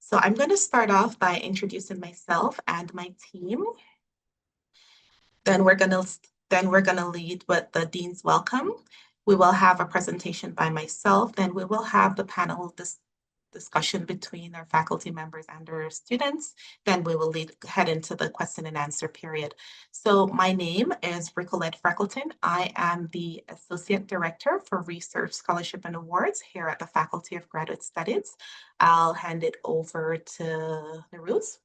So I'm going to start off by introducing myself and my team. Then we're gonna lead with the Dean's Welcome. We will have a presentation by myself, then we will have the panel discussion between our faculty members and our students. Then we will head into the question and answer period. So my name is Ricolette Freckleton. I am the Associate Director for Research, Scholarship, and Awards here at the Faculty of Graduate Studies. I'll hand it over to Naruse.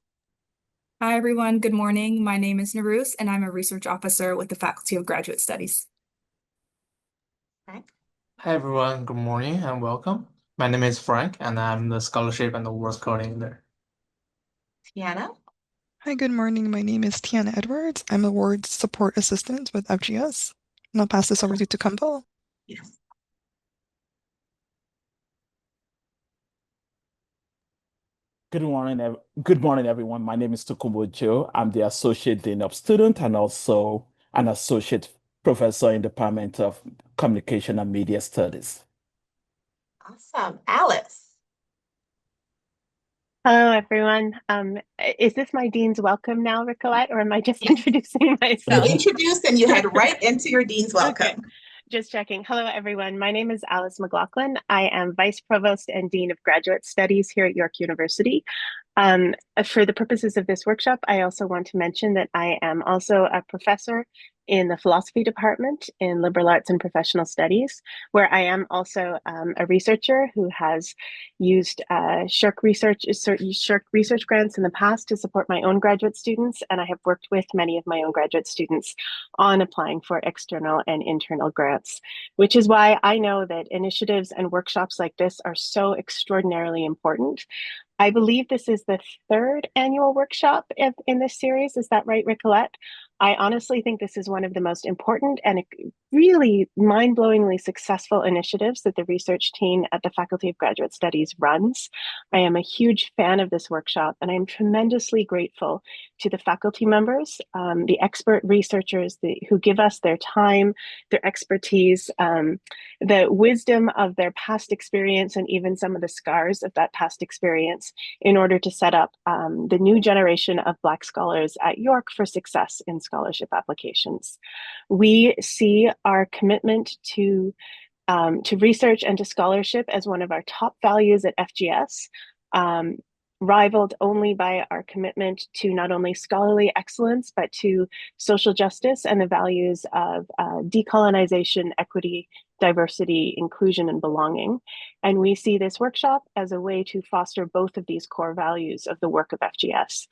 Hi, everyone. Good morning. My name is Naruse, and I'm a research officer with the Faculty of Graduate Studies. Frank. Hi, everyone. Good morning and welcome. My name is Frank, and I'm the Scholarship and Awards Coordinator. Tiana. Hi, good morning. My name is Tiana Edwards. I'm Awards Support Assistant with FGS. And I'll pass this over to Tukumbo. Yes. Good morning, everyone. My name is Tukumbo Joe. I'm the Associate Dean of Student and also an Associate Professor in the Department of Communication and Media Studies. Awesome. Alice. Hello, everyone. Is this my Dean's Welcome now, Ricolette, or am I just introducing myself? You introduced and you head right into your Dean's Welcome. Okay. Just checking. Hello, everyone. My name is Alice McLaughlin. I am Vice Provost and Dean of Graduate Studies here at York University. For the purposes of this workshop, I also want to mention that I am also a professor in the philosophy department in liberal arts and professional studies, where I am also a researcher who has used SSHRC research grants in the past to support my own graduate students, and I have worked with many of my own graduate students on applying for external and internal grants, which is why I know that initiatives and workshops like this are so extraordinarily important. I believe this is the third annual workshop in this series. Is that right, Ricolette? I honestly think this is one of the most important and really mind-blowingly successful initiatives that the research team at the Faculty of Graduate Studies runs. I am a huge fan of this workshop, and I'm tremendously grateful to the faculty members, the expert researchers who give us their time, their expertise, the wisdom of their past experience, and even some of the scars of that past experience in order to set up the new generation of Black scholars at York for success in scholarship applications. We see our commitment to research and to scholarship as one of our top values at FGS, rivaled only by our commitment to not only scholarly excellence, but to social justice and the values of decolonization, equity, diversity, inclusion, and belonging. And we see this workshop as a way to foster both of these core values of the work of FGS.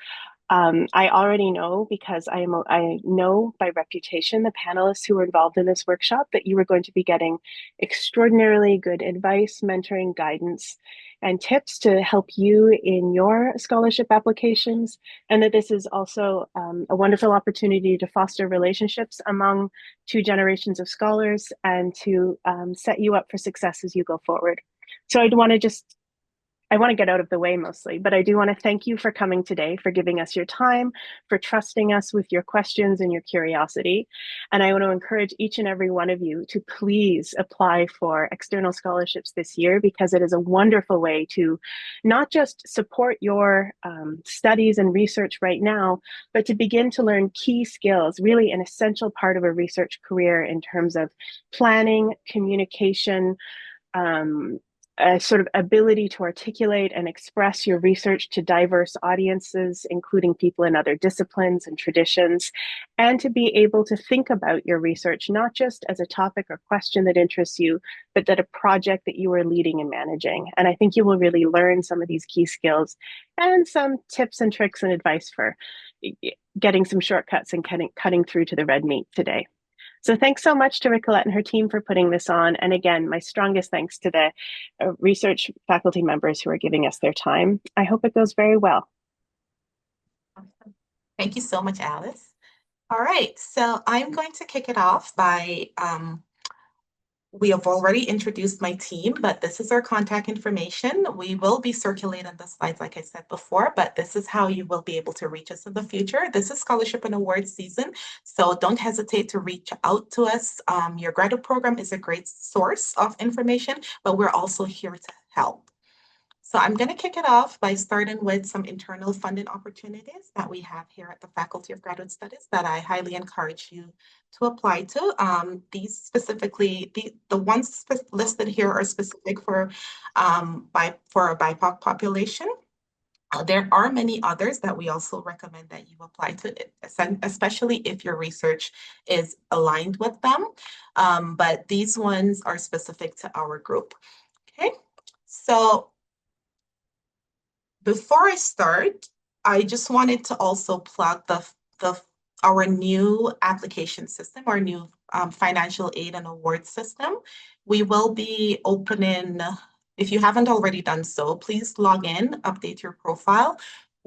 I already know, because I know by reputation the panelists who were involved in this workshop, that you are going to be getting extraordinarily good advice, mentoring, guidance, and tips to help you in your scholarship applications, and that this is also a wonderful opportunity to foster relationships among two generations of scholars and to set you up for success as you go forward. So I want to get out of the way mostly, but I do want to thank you for coming today, for giving us your time, for trusting us with your questions and your curiosity. And I want to encourage each and every one of you to please apply for external scholarships this year, because it is a wonderful way to not just support your studies and research right now, but to begin to learn key skills, really an essential part of a research career in terms of planning, communication, a sort of ability to articulate and express your research to diverse audiences, including people in other disciplines and traditions, and to be able to think about your research, not just as a topic or question that interests you, but that a project that you are leading and managing. And I think you will really learn some of these key skills and some tips and tricks and advice for getting some shortcuts and cutting through to the red meat today. So thanks so much to Ricolette and her team for putting this on. And again, my strongest thanks to the research faculty members who are giving us their time. I hope it goes very well. Awesome. Thank you so much, Alice. All right, so I'm going to kick it off by we have already introduced my team, but this is our contact information. We will be circulating the slides, like I said before, but this is how you will be able to reach us in the future. This is scholarship and awards season, so don't hesitate to reach out to us. Your graduate program is a great source of information, but we're also here to help. So I'm going to kick it off by starting with some internal funding opportunities that we have here at the Faculty of Graduate Studies that I highly encourage you to apply to. These specifically, the ones listed here are specific for a BIPOC population. There are many others that we also recommend that you apply to, especially if your research is aligned with them. But these ones are specific to our group. Okay, so before I start, I just wanted to also plug our new application system, our new financial aid and award system. We will be opening, if you haven't already done so, please log in, update your profile.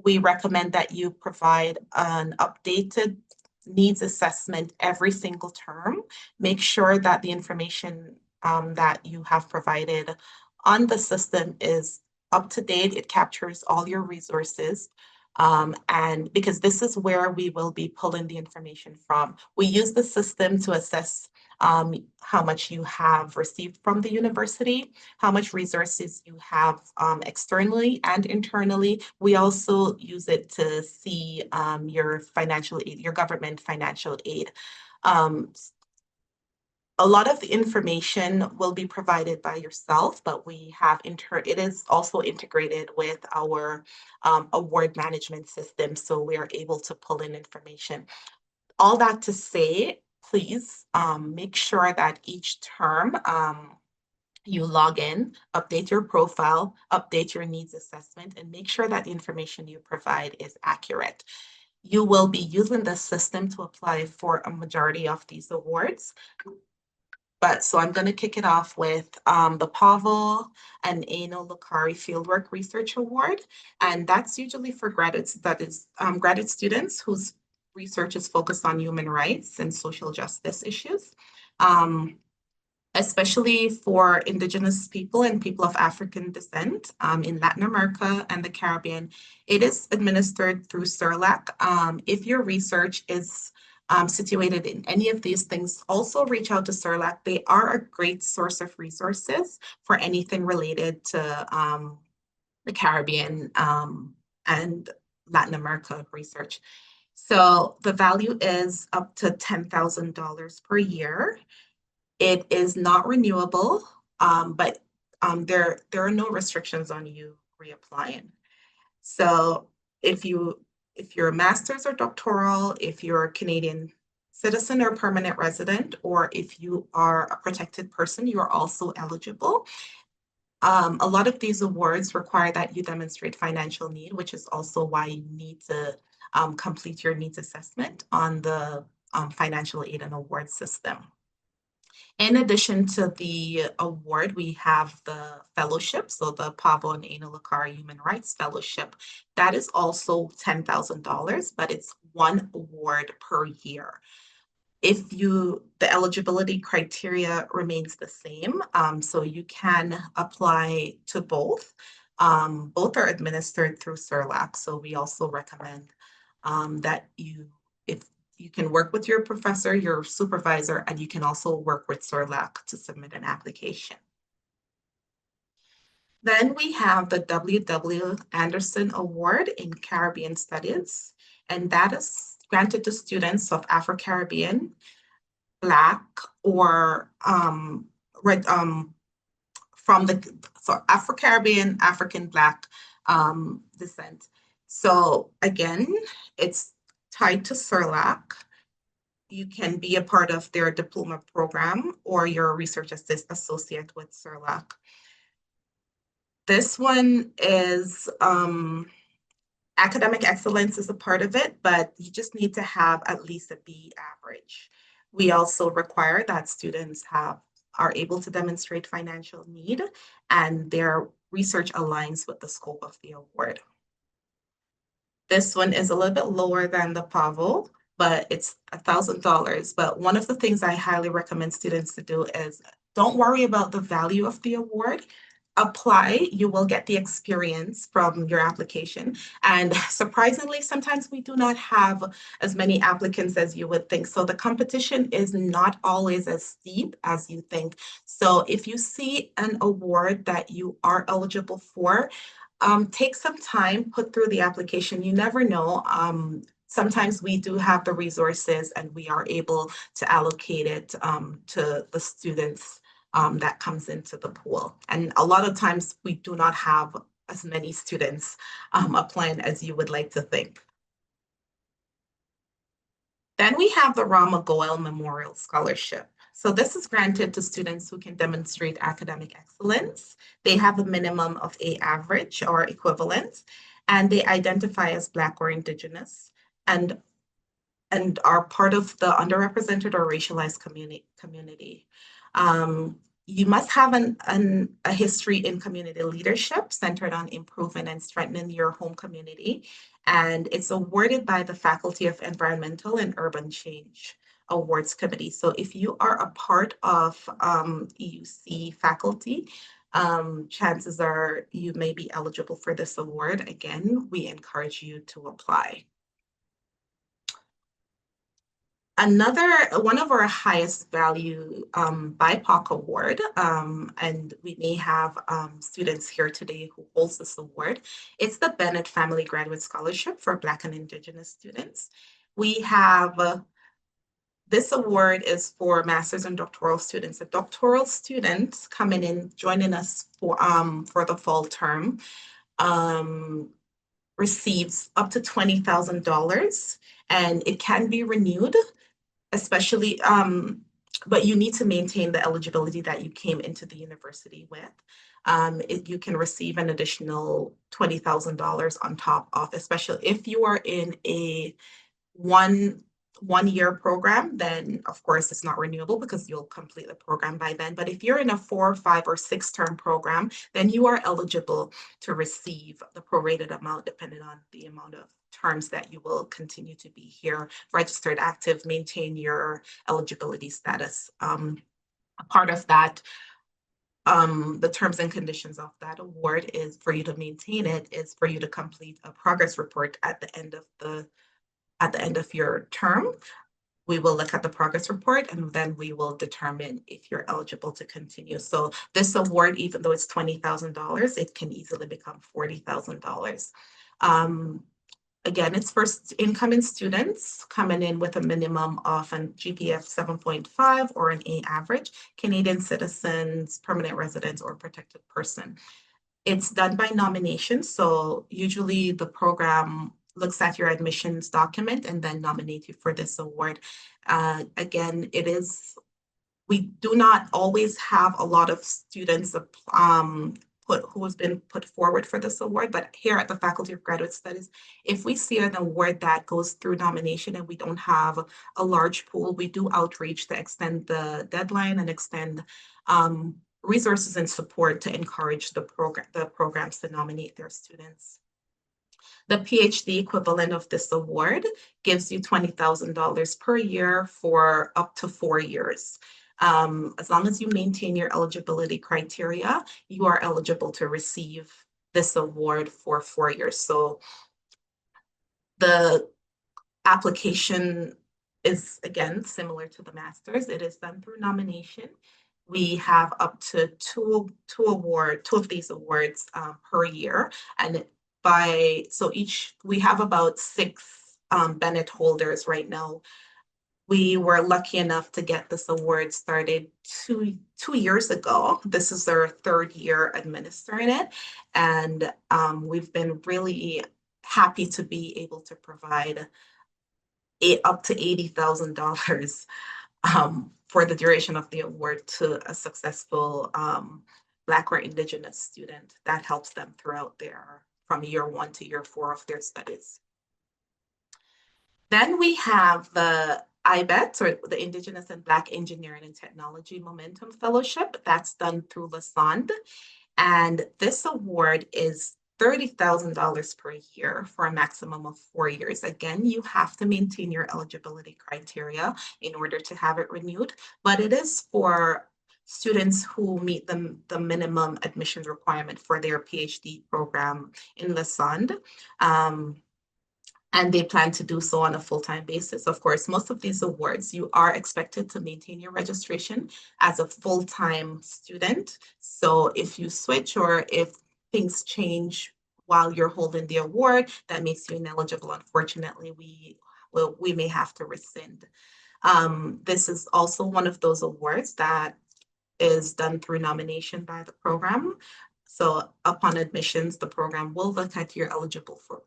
We recommend that you provide an updated needs assessment every single term. Make sure that the information that you have provided on the system is up to date. It captures all your resources. And because this is where we will be pulling the information from. We use the system to assess how much you have received from the university, how much resources you have externally and internally. We also use it to see your financial aid, your government financial aid. A lot of the information will be provided by yourself, but it is also integrated with our award management system, so we are able to pull in information. All that to say, please make sure that each term you log in, update your profile, update your needs assessment, and make sure that the information you provide is accurate. You will be using the system to apply for a majority of these awards. So I'm going to kick it off with the Pavel and Aino Lucari Fieldwork Research Award. And that's usually for graduate students whose research is focused on human rights and social justice issues. Especially for Indigenous people and people of African descent in Latin America and the Caribbean. It is administered through CERLAC. If your research is situated in any of these things, also reach out to CERLAC. They are a great source of resources for anything related to the Caribbean and Latin America research. So the value is up to $10,000 per year. It is not renewable, but there are no restrictions on you reapplying. So if you're a master's or doctoral, if you're a Canadian citizen or permanent resident, or if you are a protected person, you are also eligible. A lot of these awards require that you demonstrate financial need, which is also why you need to complete your needs assessment on the financial aid and award system. In addition to the award, we have the fellowship, so the Pavel and Aino Lucari Human Rights Fellowship. That is also $10,000, but it's one award per year. The eligibility criteria remains the same, so you can apply to both. Both are administered through CERLAC, so we also recommend that if you can work with your professor, your supervisor, and you can also work with CERLAC to submit an application. Then we have the W.W. Anderson Award in Caribbean Studies, and that is granted to students of Afro-Caribbean, Black, or Afro-Caribbean, African, Black descent. So again, it's tied to CERLAC. You can be a part of their diploma program or your research associate with CERLAC. This one is academic excellence is a part of it, but you just need to have at least a B average. We also require that students are able to demonstrate financial need and their research aligns with the scope of the award. This one is a little bit lower than the Pavel, but it's $1,000. But one of the things I highly recommend students to do is don't worry about the value of the award. apply, you will get the experience from your application. And surprisingly, sometimes we do not have as many applicants as you would think. So the competition is not always as steep as you think. So if you see an award that you are eligible for, take some time, put through the application. You never know. Sometimes we do have the resources and we are able to allocate it to the students that comes into the pool. And a lot of times we do not have as many students applying as you would like to think. Then we have the Rama Goel Memorial Scholarship. So this is granted to students who can demonstrate academic excellence. They have a minimum of A average or equivalent, and they identify as Black or Indigenous and are part of the underrepresented or racialized community. You must have a history in community leadership centered on improving and strengthening your home community. And it's awarded by the Faculty of Environmental and Urban Change Awards Committee. So if you are a part of EUC faculty, chances are you may be eligible for this award. Again, we encourage you to apply. One of our highest value BIPOC award, and we may have students here today who holds this award. It's the Bennett Family Graduate Scholarship for Black and Indigenous students. We have this award is for master's and doctoral students. A doctoral student coming in, joining us for the fall term, receives up to $20,000, and it can be renewed, especially, but you need to maintain the eligibility that you came into the university with. You can receive an additional $20,000 on top of, especially if you are in a one-year program, then of course it's not renewable because you'll complete the program by then. But if you're in a 4, 5, or 6-term program, then you are eligible to receive the prorated amount depending on the amount of terms that you will continue to be here, registered, active, maintain your eligibility status. A part of that, the terms and conditions of that award is for you to maintain it, is for you to complete a progress report at the end of your term. We will look at the progress report and then we will determine if you're eligible to continue. So this award, even though it's $20,000, it can easily become $40,000. Again, it's for incoming students coming in with a minimum of a GPA of 7.5 or an A average, Canadian citizens, permanent residents, or protected person. It's done by nomination. So usually the program looks at your admissions document and then nominate you for this award. Again, we do not always have a lot of students who has been put forward for this award, but here at the Faculty of Graduate Studies, if we see an award that goes through nomination and we don't have a large pool, we do outreach to extend the deadline and extend resources and support to encourage the programs to nominate their students. The PhD equivalent of this award gives you $20,000 per year for up to 4 years. As long as you maintain your eligibility criteria, you are eligible to receive this award for 4 years. So the application is, again, similar to the master's. It is done through nomination. We have up to two of these awards per year. And we have about 6 Bennett holders right now. We were lucky enough to get this award started two years ago. This is our 3rd year administering it. And we've been really happy to be able to provide up to $80,000 for the duration of the award to a successful Black or Indigenous student. That helps them throughout from year 1 to year 4 of their studies. Then we have the IBET, or the Indigenous and Black Engineering and Technology Momentum Fellowship. That's done through LASAND. And this award is $30,000 per year for a maximum of 4 years. Again, you have to maintain your eligibility criteria in order to have it renewed, but it is for students who meet the minimum admissions requirement for their PhD program in Lausanne. And they plan to do so on a full-time basis. Of course, most of these awards, you are expected to maintain your registration as a full-time student. So if you switch or if things change while you're holding the award, that makes you ineligible. Unfortunately, we may have to rescind. This is also one of those awards that is done through nomination by the program. So upon admissions, the program will look at your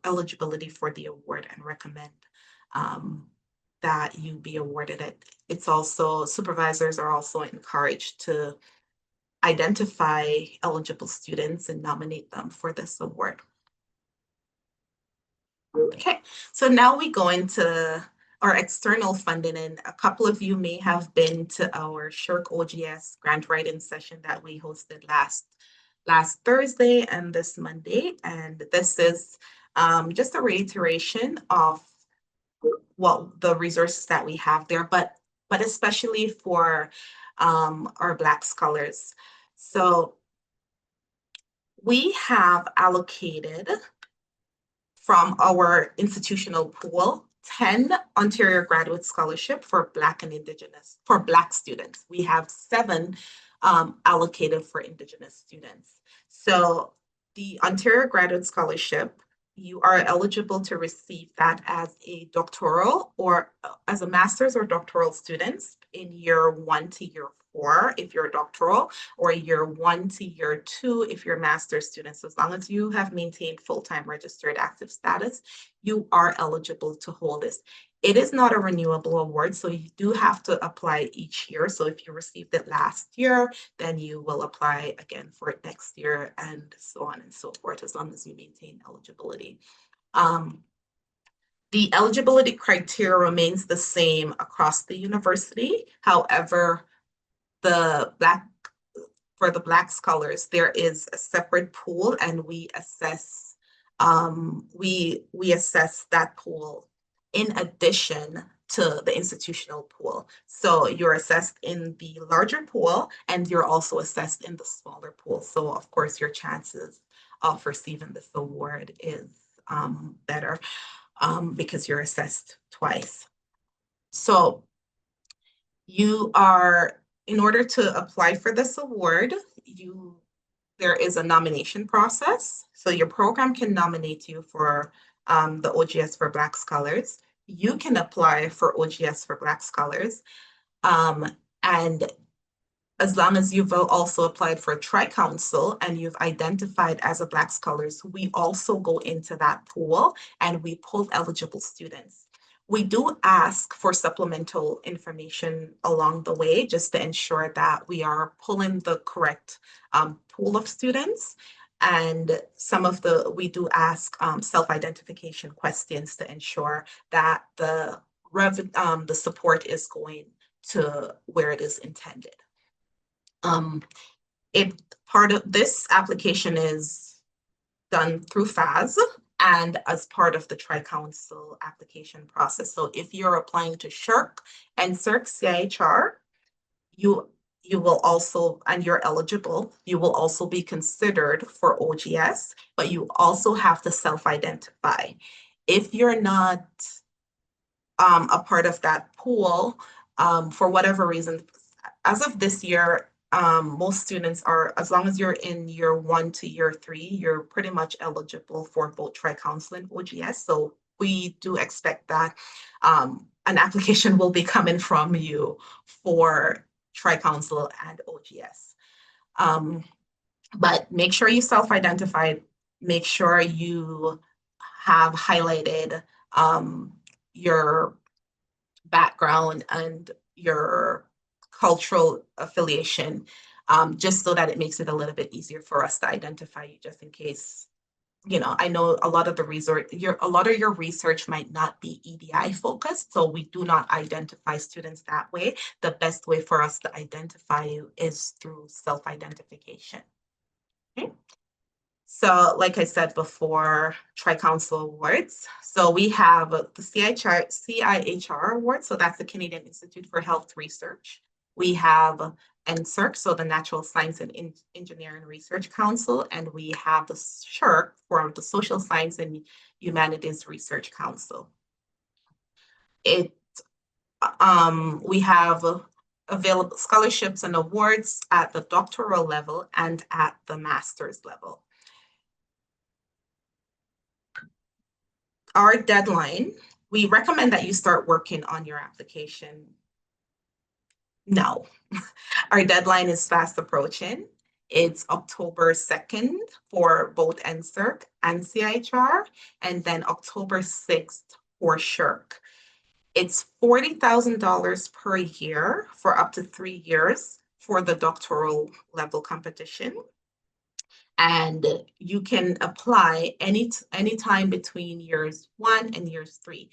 eligibility for the award and recommend that you be awarded it. It's also, supervisors are also encouraged to identify eligible students and nominate them for this award. Okay, so now we go into our external funding, and a couple of you may have been to our SSHRC OGS grant writing session that we hosted last Thursday and this Monday. And this is just a reiteration of what the resources that we have there, but especially for our Black scholars. So we have allocated from our institutional pool 10 Ontario Graduate Scholarship for Black and Indigenous, for Black students. We have 7 allocated for Indigenous students. So the Ontario Graduate Scholarship, you are eligible to receive that as a doctoral or as a master's or doctoral students in year 1 to year 4 if you're doctoral, or year 1 to year 2 if you're master's students. As long as you have maintained full-time registered active status, you are eligible to hold this. It is not a renewable award, so you do have to apply each year. So if you received it last year, then you will apply again for it next year, and so on and so forth, as long as you maintain eligibility. The eligibility criteria remains the same across the university. However, for the Black scholars, there is a separate pool, and we assess that pool in addition to the institutional pool. So you're assessed in the larger pool, and you're also assessed in the smaller pool. So of course, your chances of receiving this award is better because you're assessed twice. So in order to apply for this award, there is a nomination process. So your program can nominate you for the OGS for Black Scholars. You can apply for OGS for Black Scholars. And as long as you've also applied for a tri-council and you've identified as a Black Scholars, we also go into that pool and we pull eligible students. We do ask for supplemental information along the way just to ensure that we are pulling the correct pool of students. And we do ask self-identification questions to ensure that the support is going to where it is intended. Part of this application is done through FAS and as part of the tri-council application process. So if you're applying to SSHRC and CERC CIHR, you will also, and you're eligible, you will also be considered for OGS, but you also have to self-identify. If you're not a part of that pool, for whatever reason, as of this year, most students are, as long as you're in year 1 to year 3, you're pretty much eligible for both tri-council and OGS. So we do expect that an application will be coming from you for tri-council and OGS. But make sure you self-identify, make sure you have highlighted your background and your cultural affiliation, just so that it makes it a little bit easier for us to identify you, just in case. I know a lot of your research might not be EDI focused, so we do not identify students that way. The best way for us to identify you is through self-identification. Okay. So like I said before, tri-council awards. So we have the CIHR award. So that's the Canadian Institute for Health Research. We have NSERC, so the Natural Science and Engineering Research Council, and we have the SHRC, for the Social Science and Humanities Research Council. We have available scholarships and awards at the doctoral level and at the master's level. Our deadline, we recommend that you start working on your application now. Our deadline is fast approaching. It's October 2nd for both NSERC and CIHR, and then October 6th for SHRC. It's $40,000 per year for up to 3 years for the doctoral level competition. And you can apply any time between years 1 and years 3.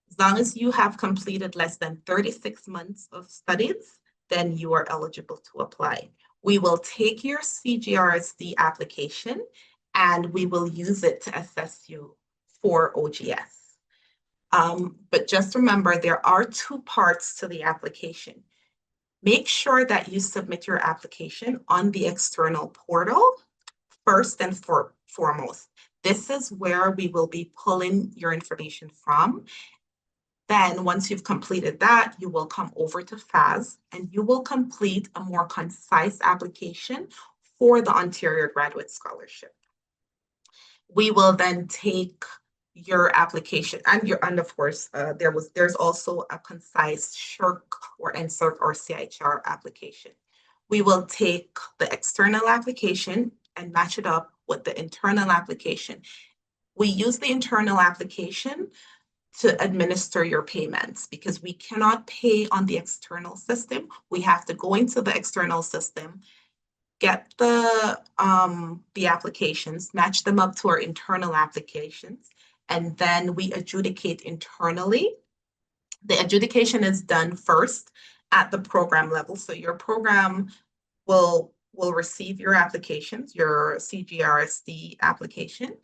As long as you have completed less than 36 months of studies, then you are eligible to apply. We will take your CGRSD application and we will use it to assess you for OGS. But just remember, there are 2 parts to the application. Make sure that you submit your application on the external portal first and foremost. This is where we will be pulling your information from. Then once you've completed that, you will come over to FAS and you will complete a more concise application for the Ontario Graduate Scholarship. We will then take your application and of course there's also a concise SHRC or NSERC or CIHR application. We will take the external application and match it up with the internal application. We use the internal application to administer your payments because we cannot pay on the external system. We have to go into the external system, get the applications, match them up to our internal applications, and then we adjudicate internally. The adjudication is done first at the program level. So your program will receive your applications, your CGRSD application.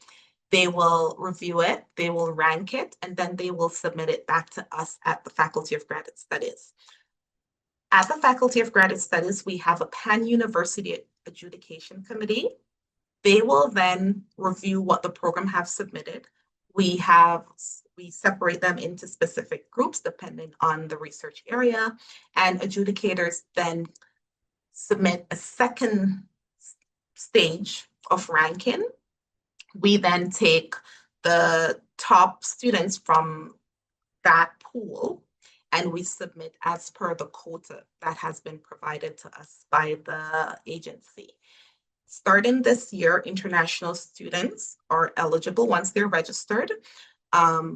They will review it, they will rank it, and then they will submit it back to us at the Faculty of Graduate Studies. At the Faculty of Graduate Studies, we have a pan-university adjudication committee. They will then review what the program have submitted. We separate them into specific groups depending on the research area, and adjudicators then submit a second stage of ranking. We then take the top students from that pool and we submit as per the quota that has been provided to us by the agency. Starting this year, international students are eligible once they're registered.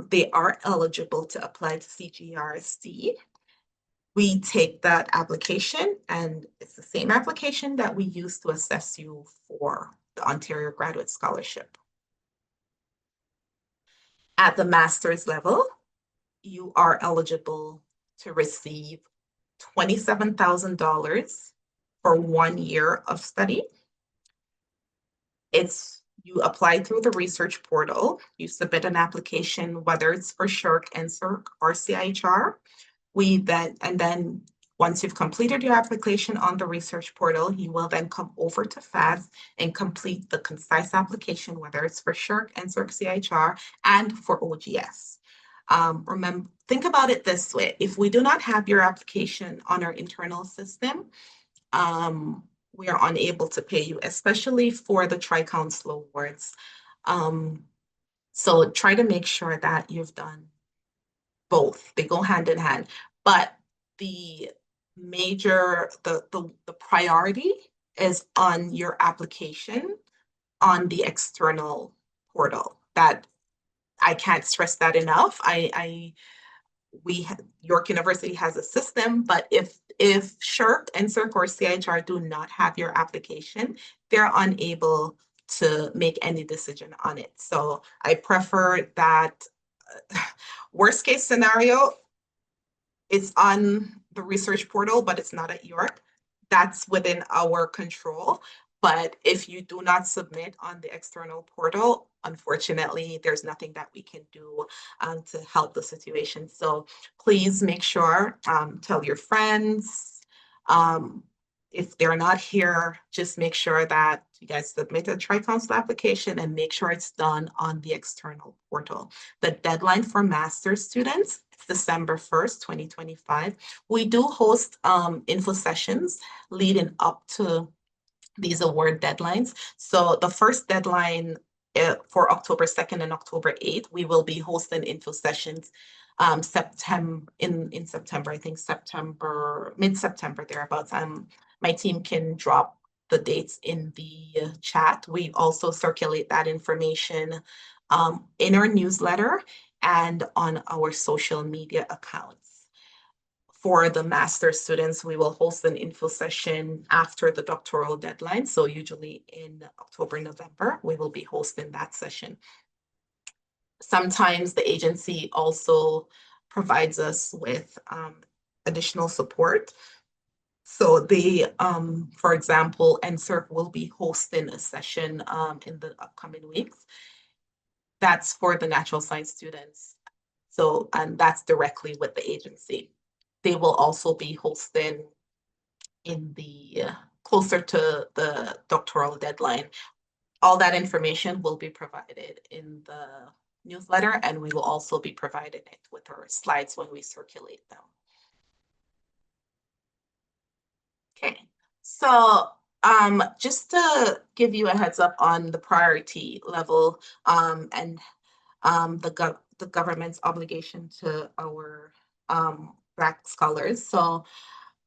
They are eligible to apply to CGRSD. We take that application and it's the same application that we use to assess you for the Ontario Graduate Scholarship. At the master's level, you are eligible to receive $27,000 for 1 year of study. You apply through the research portal, you submit an application, whether it's for SHRC, NSERC, or CIHR. Then once you've completed your application on the research portal, you will then come over to FAS and complete the concise application, whether it's for SHRC, NSERC, CIHR, and for OGS. Remember, think about it this way. If we do not have your application on our internal system, we are unable to pay you, especially for the Tri-Council awards. So try to make sure that you've done both. They go hand in hand. But the priority is on your application on the external portal. That I can't stress that enough. York University has a system, but if SHRC, NSERC, or CIHR do not have your application, they're unable to make any decision on it. So I prefer that worst case scenario, it's on the research portal, but it's not at York. That's within our control. But if you do not submit on the external portal, unfortunately, there's nothing that we can do to help the situation. So please make sure, tell your friends, If they're not here, just make sure that you guys submit a tri-council application and make sure it's done on the external portal. The deadline for master's students is December 1st, 2025. We do host info sessions leading up to these award deadlines. So the first deadline for October 2nd and October 8th, we will be hosting info sessions September in September, I think September, mid-September thereabouts. My team can drop the dates in the chat. We also circulate that information in our newsletter and on our social media accounts. For the master students, we will host an info session after the doctoral deadline. So usually in October, November, we will be hosting that session. Sometimes the agency also provides us with additional support. So they, for example, NSERC will be hosting a session in the upcoming weeks. That's for the natural science students. So, and that's directly with the agency. They will also be hosting in the closer to the doctoral deadline. All that information will be provided in the newsletter, and we will also be providing it with our slides when we circulate them. Okay, so just to give you a heads up on the priority level and the government's obligation to our Black scholars. So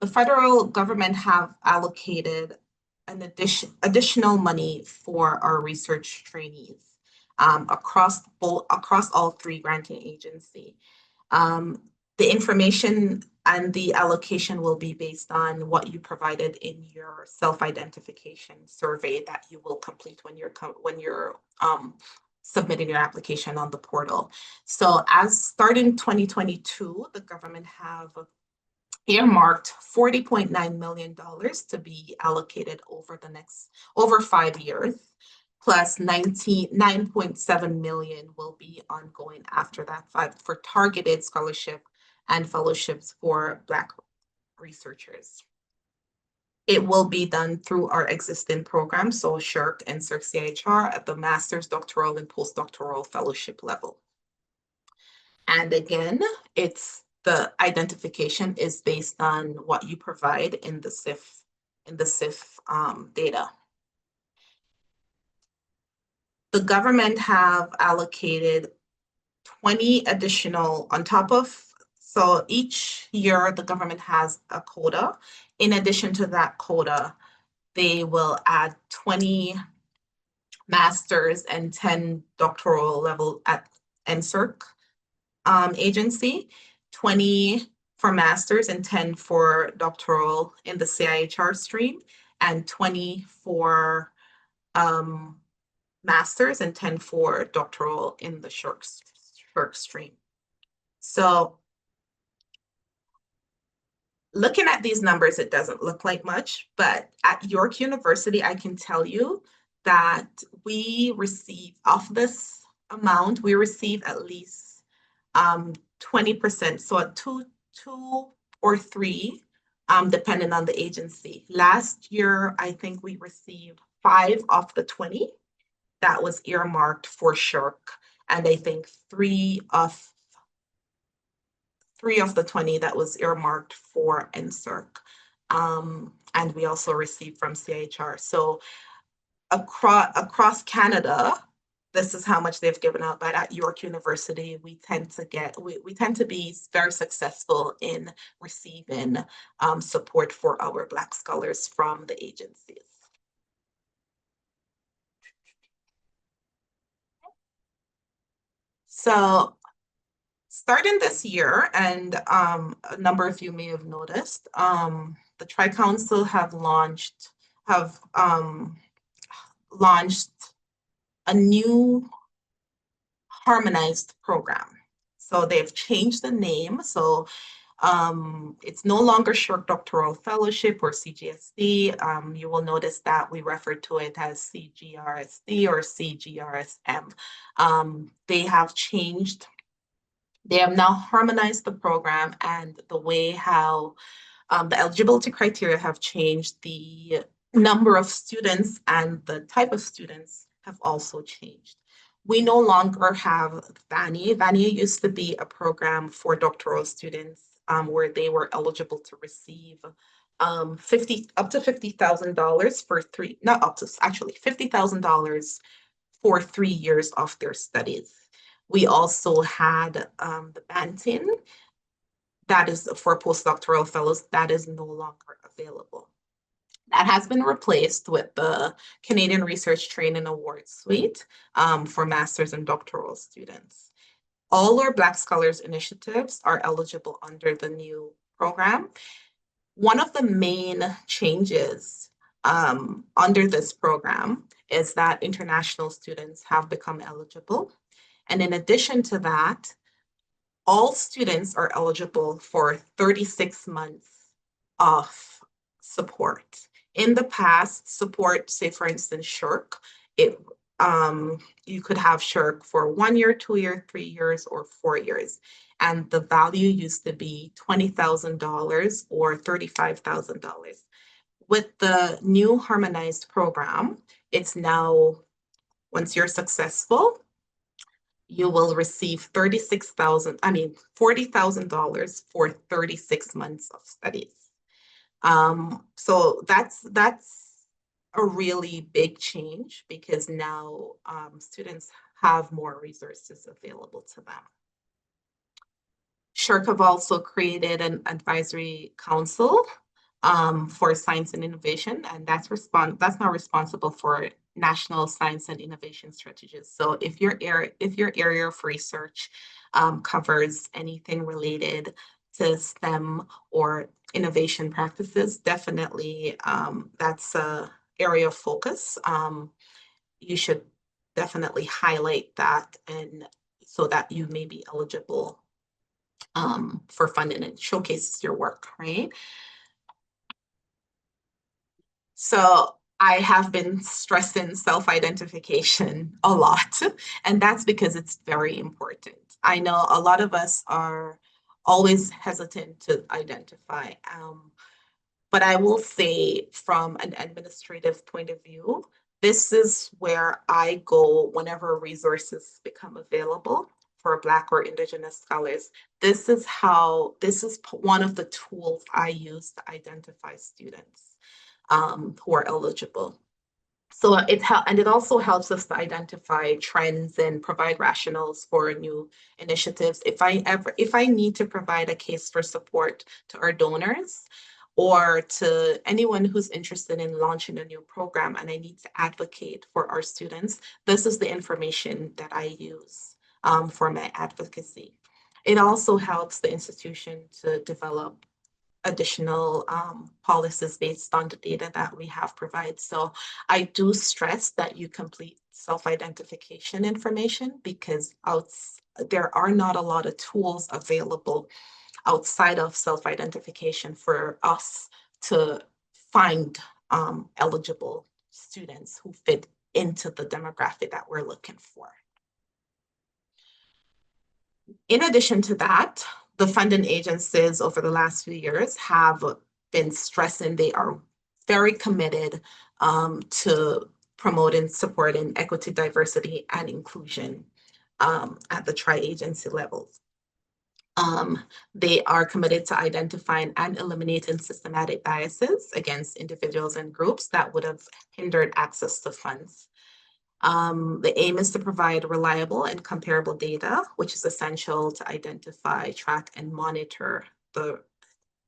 the federal government have allocated an additional money for our research trainees across all three granting agencies. The information and the allocation will be based on what you provided in your self-identification survey that you will complete when you're submitting your application on the portal. So as starting 2022, the government have earmarked $40.9 million to be allocated over 5 years, plus 9.7 million will be ongoing after that for targeted scholarship and fellowships for Black researchers. It will be done through our existing programs, so SHRC and CIHR at the master's, doctoral, and postdoctoral fellowship level. And again, the identification is based on what you provide in the SIF data. The government have allocated 20 additional on top of, so each year the government has a quota. In addition to that quota, they will add 20 masters and 10 doctoral level at NSERC agency, 20 for masters and 10 for doctoral in the CIHR stream, and 20 for masters and 10 for doctoral in the SHRC stream. So looking at these numbers, it doesn't look like much, but at York University, I can tell you that we receive, of this amount, we receive at least 20%, so a two or three, depending on the agency. Last year, I think we received 5 of the 20 that was earmarked for SHRC, and I think 3 of the 20 that was earmarked for NSERC. And we also received from CIHR. So across Canada, this is how much they've given out. But at York University, we tend to be very successful in receiving support for our Black scholars from the agencies. So starting this year, and a number of you may have noticed, the Tri-Council have launched a new harmonized program. So they've changed the name. So it's no longer SHRC Doctoral Fellowship or CGSD. You will notice that we refer to it as CGRSD or CGRSM. They have now harmonized the program and the way how The eligibility criteria have changed. The number of students and the type of students have also changed. We no longer have VANI. VANI used to be a program for doctoral students where they were eligible to receive up to $50,000 for three, not up to, actually $50,000 for 3 years of their studies. We also had the BANTIN, that is for postdoctoral fellows, that is no longer available. That has been replaced with the Canadian Research Training Award Suite for master's and doctoral students. All our Black Scholars initiatives are eligible under the new program. One of the main changes under this program is that international students have become eligible. And in addition to that, all students are eligible for 36 months of support. In the past, support, say for instance, SHIRK, you could have SHIRK for 1 year, 2 year, 3 years, or 4 years. And the value used to be $20,000 or $35,000. With the new harmonized program, it's now, once you're successful, you will receive $40,000 for 36 months of studies. So that's a really big change because now students have more resources available to them. SHIRK have also created an advisory council for science and innovation, and that's now responsible for national science and innovation strategies. So if your area of research covers anything related to STEM or innovation practices, definitely that's a area of focus. You should definitely highlight that, and so that you may be eligible for funding and showcases your work, right? So I have been stressing self-identification a lot, and that's because it's very important. I know a lot of us are always hesitant to identify, but I will say from an administrative point of view, this is where I go whenever resources become available for Black or Indigenous scholars. This is one of the tools I use to identify students who are eligible. So it also helps us to identify trends and provide rationales for new initiatives. If I need to provide a case for support to our donors or to anyone who's interested in launching a new program and I need to advocate for our students, this is the information that I use for my advocacy. It also helps the institution to develop additional policies based on the data that we have provided. So I do stress that you complete self-identification information because there are not a lot of tools available outside of self-identification for us to find eligible students who fit into the demographic that we're looking for. In addition to that, the funding agencies over the last few years have been stressing they are very committed to promoting, supporting equity, diversity, and inclusion at the tri-agency levels. They are committed to identifying and eliminating systematic biases against individuals and groups that would have hindered access to funds. The aim is to provide reliable and comparable data, which is essential to identify, track, and monitor the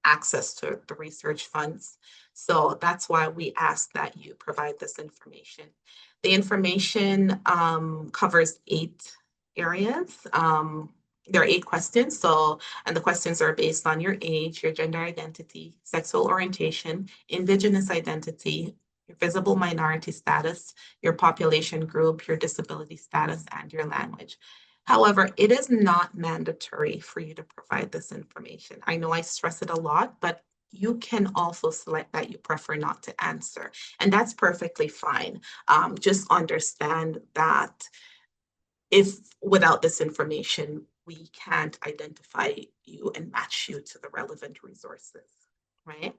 access to the research funds. So that's why we ask that you provide this information. The information covers 8 areas. There are 8 questions. And the questions are based on your age, your gender identity, sexual orientation, Indigenous identity, your visible minority status, your population group, your disability status, and your language. However, it is not mandatory for you to provide this information. I know I stress it a lot, but you can also select that you prefer not to answer, and that's perfectly fine. Just understand that if without this information, we can't identify you and match you to the relevant resources. right?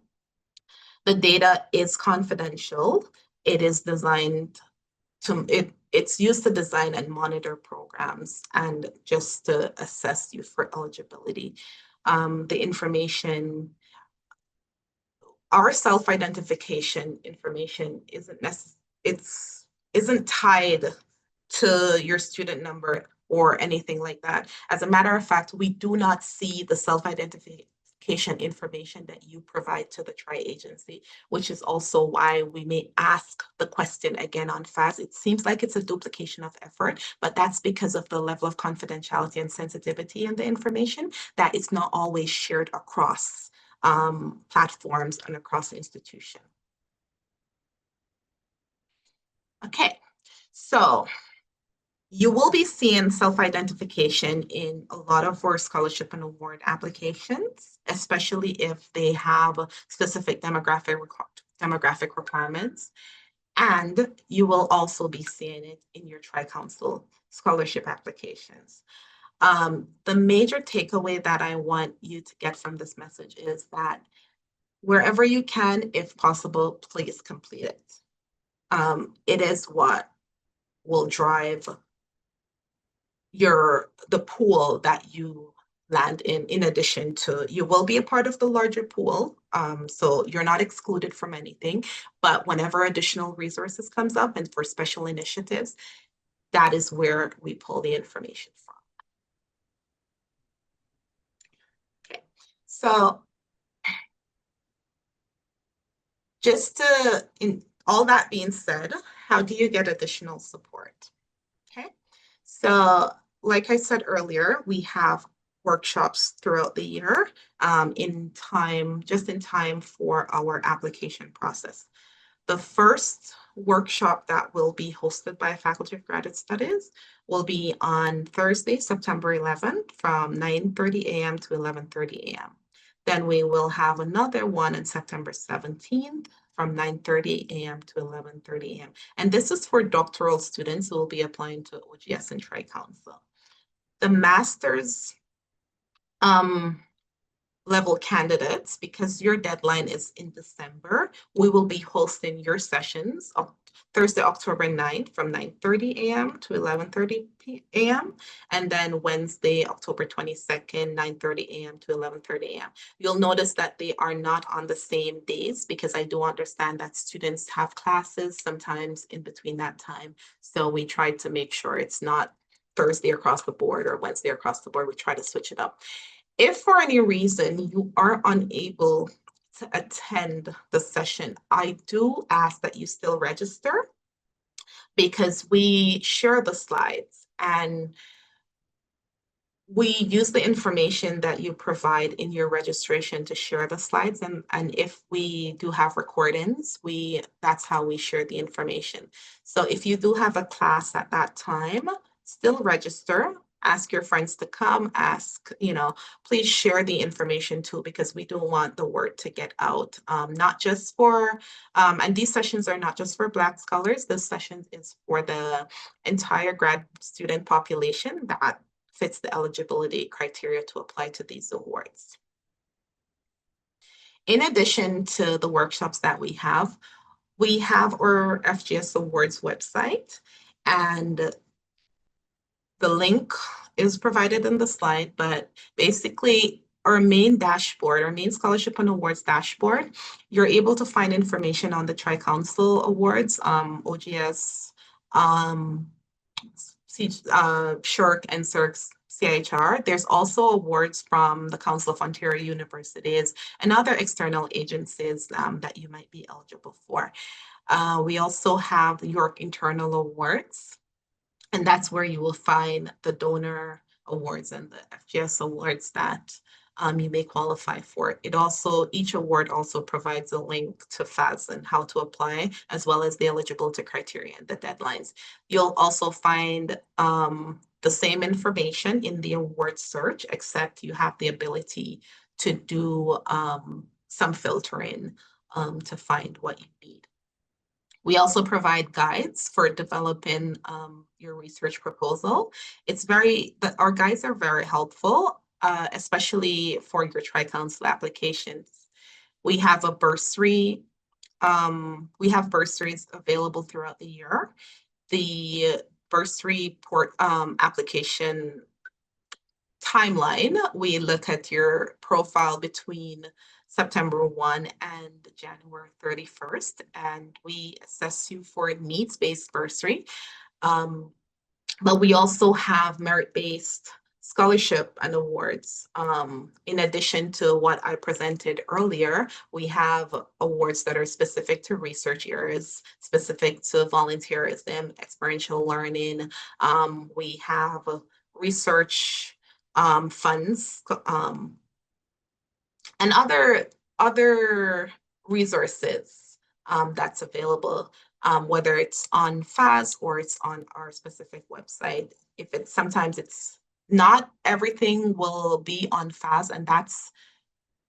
The data is confidential. It is designed it's used to design and monitor programs and just to assess you for eligibility. The information, our self-identification information isn't tied to your student number or anything like that. As a matter of fact, we do not see the self-identification information that you provide to the tri-agency, which is also why we may ask the question again on FAS. It seems like it's a duplication of effort, but that's because of the level of confidentiality and sensitivity in the information that it's not always shared across platforms and across the institution. Okay, so you will be seeing self-identification in a lot of our scholarship and award applications, especially if they have specific demographic requirements. And you will also be seeing it in your Tri-Council scholarship applications. The major takeaway that I want you to get from this message is that wherever you can, if possible, please complete it. It is what will drive the pool that you land in addition to, you will be a part of the larger pool. So you're not excluded from anything, but whenever additional resources comes up and for special initiatives, that is where we pull the information from. Okay, so just to, in all that being said, how do you get additional support? Okay, so like I said earlier, we have workshops throughout the year just in time for our application process. The first workshop that will be hosted by Faculty of Graduate Studies will be on Thursday, September 11th from 9:30 a.m. to 11:30 a.m. Then we will have another one on September 17th from 9:30 a.m. to 11:30 a.m. And this is for doctoral students who will be applying to OGS and Tri-Council. The master's level candidates, because your deadline is in December, we will be hosting your sessions on Thursday, October 9th from 9:30 a.m. to 11:30 a.m. And then Wednesday, October 22nd, 9:30 a.m. to 11:30 a.m. You'll notice that they are not on the same days because I do understand that students have classes sometimes in between that time. So we try to make sure it's not Thursday across the board or Wednesday across the board. We try to switch it up. If for any reason you are unable to attend the session, I do ask that you still register because we share the slides and we use the information that you provide in your registration to share the slides. And if we do have recordings, that's how we share the information. So if you do have a class at that time, still register, ask your friends to come, please share the information too, because we do want the word to get out. Not just for, and these sessions are not just for Black scholars, this session is for the entire grad student population that fits the eligibility criteria to apply to these awards. In addition to the workshops that we have our FGS Awards website, and the link is provided in the slide, but basically our main dashboard, our main scholarship and awards dashboard, you're able to find information on the Tri-Council Awards, OGS, SHRC and CERC's CIHR. There's also awards from the Council of Ontario Universities and other external agencies that you might be eligible for. We also have the York Internal Awards, and that's where you will find the donor awards and the FGS awards that you may qualify for. Each award also provides a link to FAS and how to apply, as well as the eligibility criteria and the deadlines. You'll also find the same information in the award search, except you have the ability to do some filtering to find what you need. We also provide guides for developing your research proposal. Our guides are very helpful, especially for your Tri-Council applications. We have a bursary. We have bursaries available throughout the year. The bursary application timeline, we look at your profile between September 1 and January 31st, and we assess you for a needs-based bursary. But we also have merit-based scholarship and awards. In addition to what I presented earlier, we have awards that are specific to research areas, specific to volunteerism, experiential learning. We have research funds and other resources that's available, whether it's on FAS or it's on our specific website. If it's sometimes it's not everything will be on FAS, and that's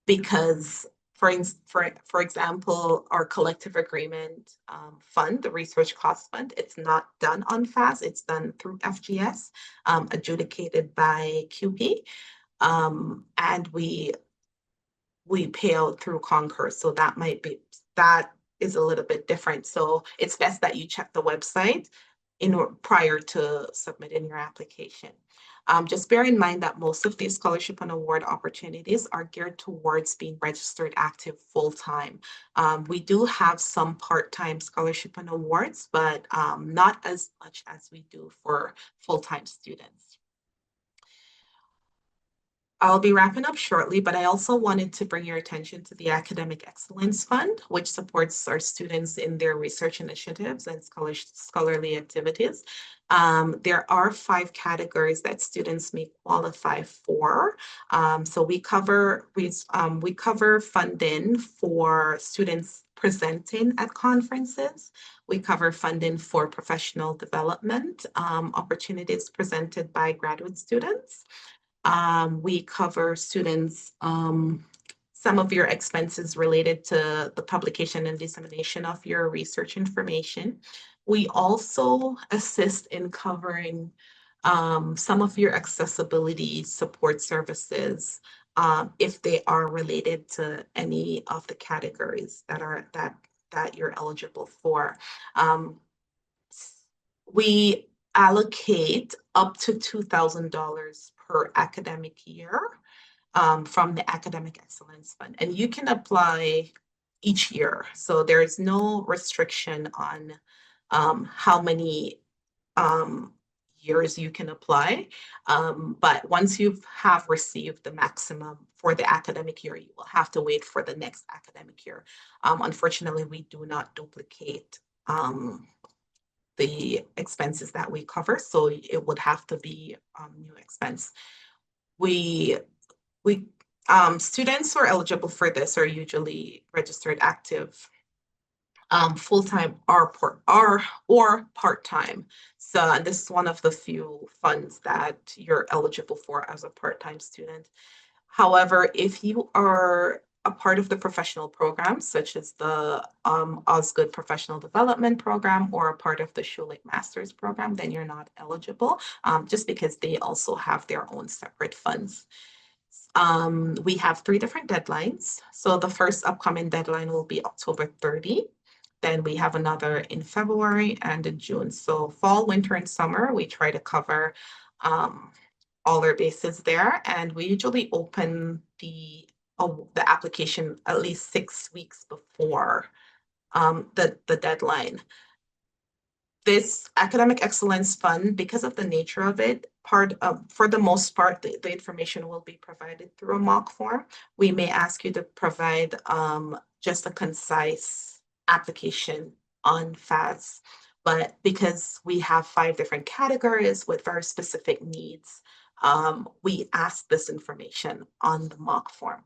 because for example, our collective agreement fund, the research cost fund, it's not done on FAS, it's done through FGS, adjudicated by QP. And we pay out through Concurs. So that is a little bit different. So it's best that you check the website prior to submitting your application. Just bear in mind that most of these scholarship and award opportunities are geared towards being registered active full-time. We do have some part-time scholarship and awards, but not as much as we do for full-time students. I'll be wrapping up shortly, but I also wanted to bring your attention to the Academic Excellence Fund, which supports our students in their research initiatives and scholarly activities. There are 5 categories that students may qualify for. So we cover funding for students presenting at conferences. We cover funding for professional development opportunities presented by graduate students. We cover students, some of your expenses related to the publication and dissemination of your research information. We also assist in covering some of your accessibility support services if they are related to any of the categories that you're eligible for. We allocate up to $2,000 per academic year from the Academic Excellence Fund, and you can apply each year. So there's no restriction on how many years you can apply. But once you have received the maximum for the academic year, you will have to wait for the next academic year. Unfortunately, we do not duplicate the expenses that we cover, so it would have to be new expense. Students who are eligible for this are usually registered active full-time or part-time. So this is one of the few funds that you're eligible for as a part-time student. However, if you are a part of the professional programs, such as the Osgood Professional Development Program or a part of the Schulich Master's Program, then you're not eligible, just because they also have their own separate funds. We have 3 different deadlines. So the first upcoming deadline will be October 30. Then we have another in February and in June. So fall, winter, and summer, we try to cover all our bases there. And we usually open the application at least 6 weeks before the deadline. This Academic Excellence Fund, because of the nature of it, for the most part, the information will be provided through a mock form. We may ask you to provide just a concise application on FAS, but because we have 5 different categories with very specific needs, we ask this information on the mock form.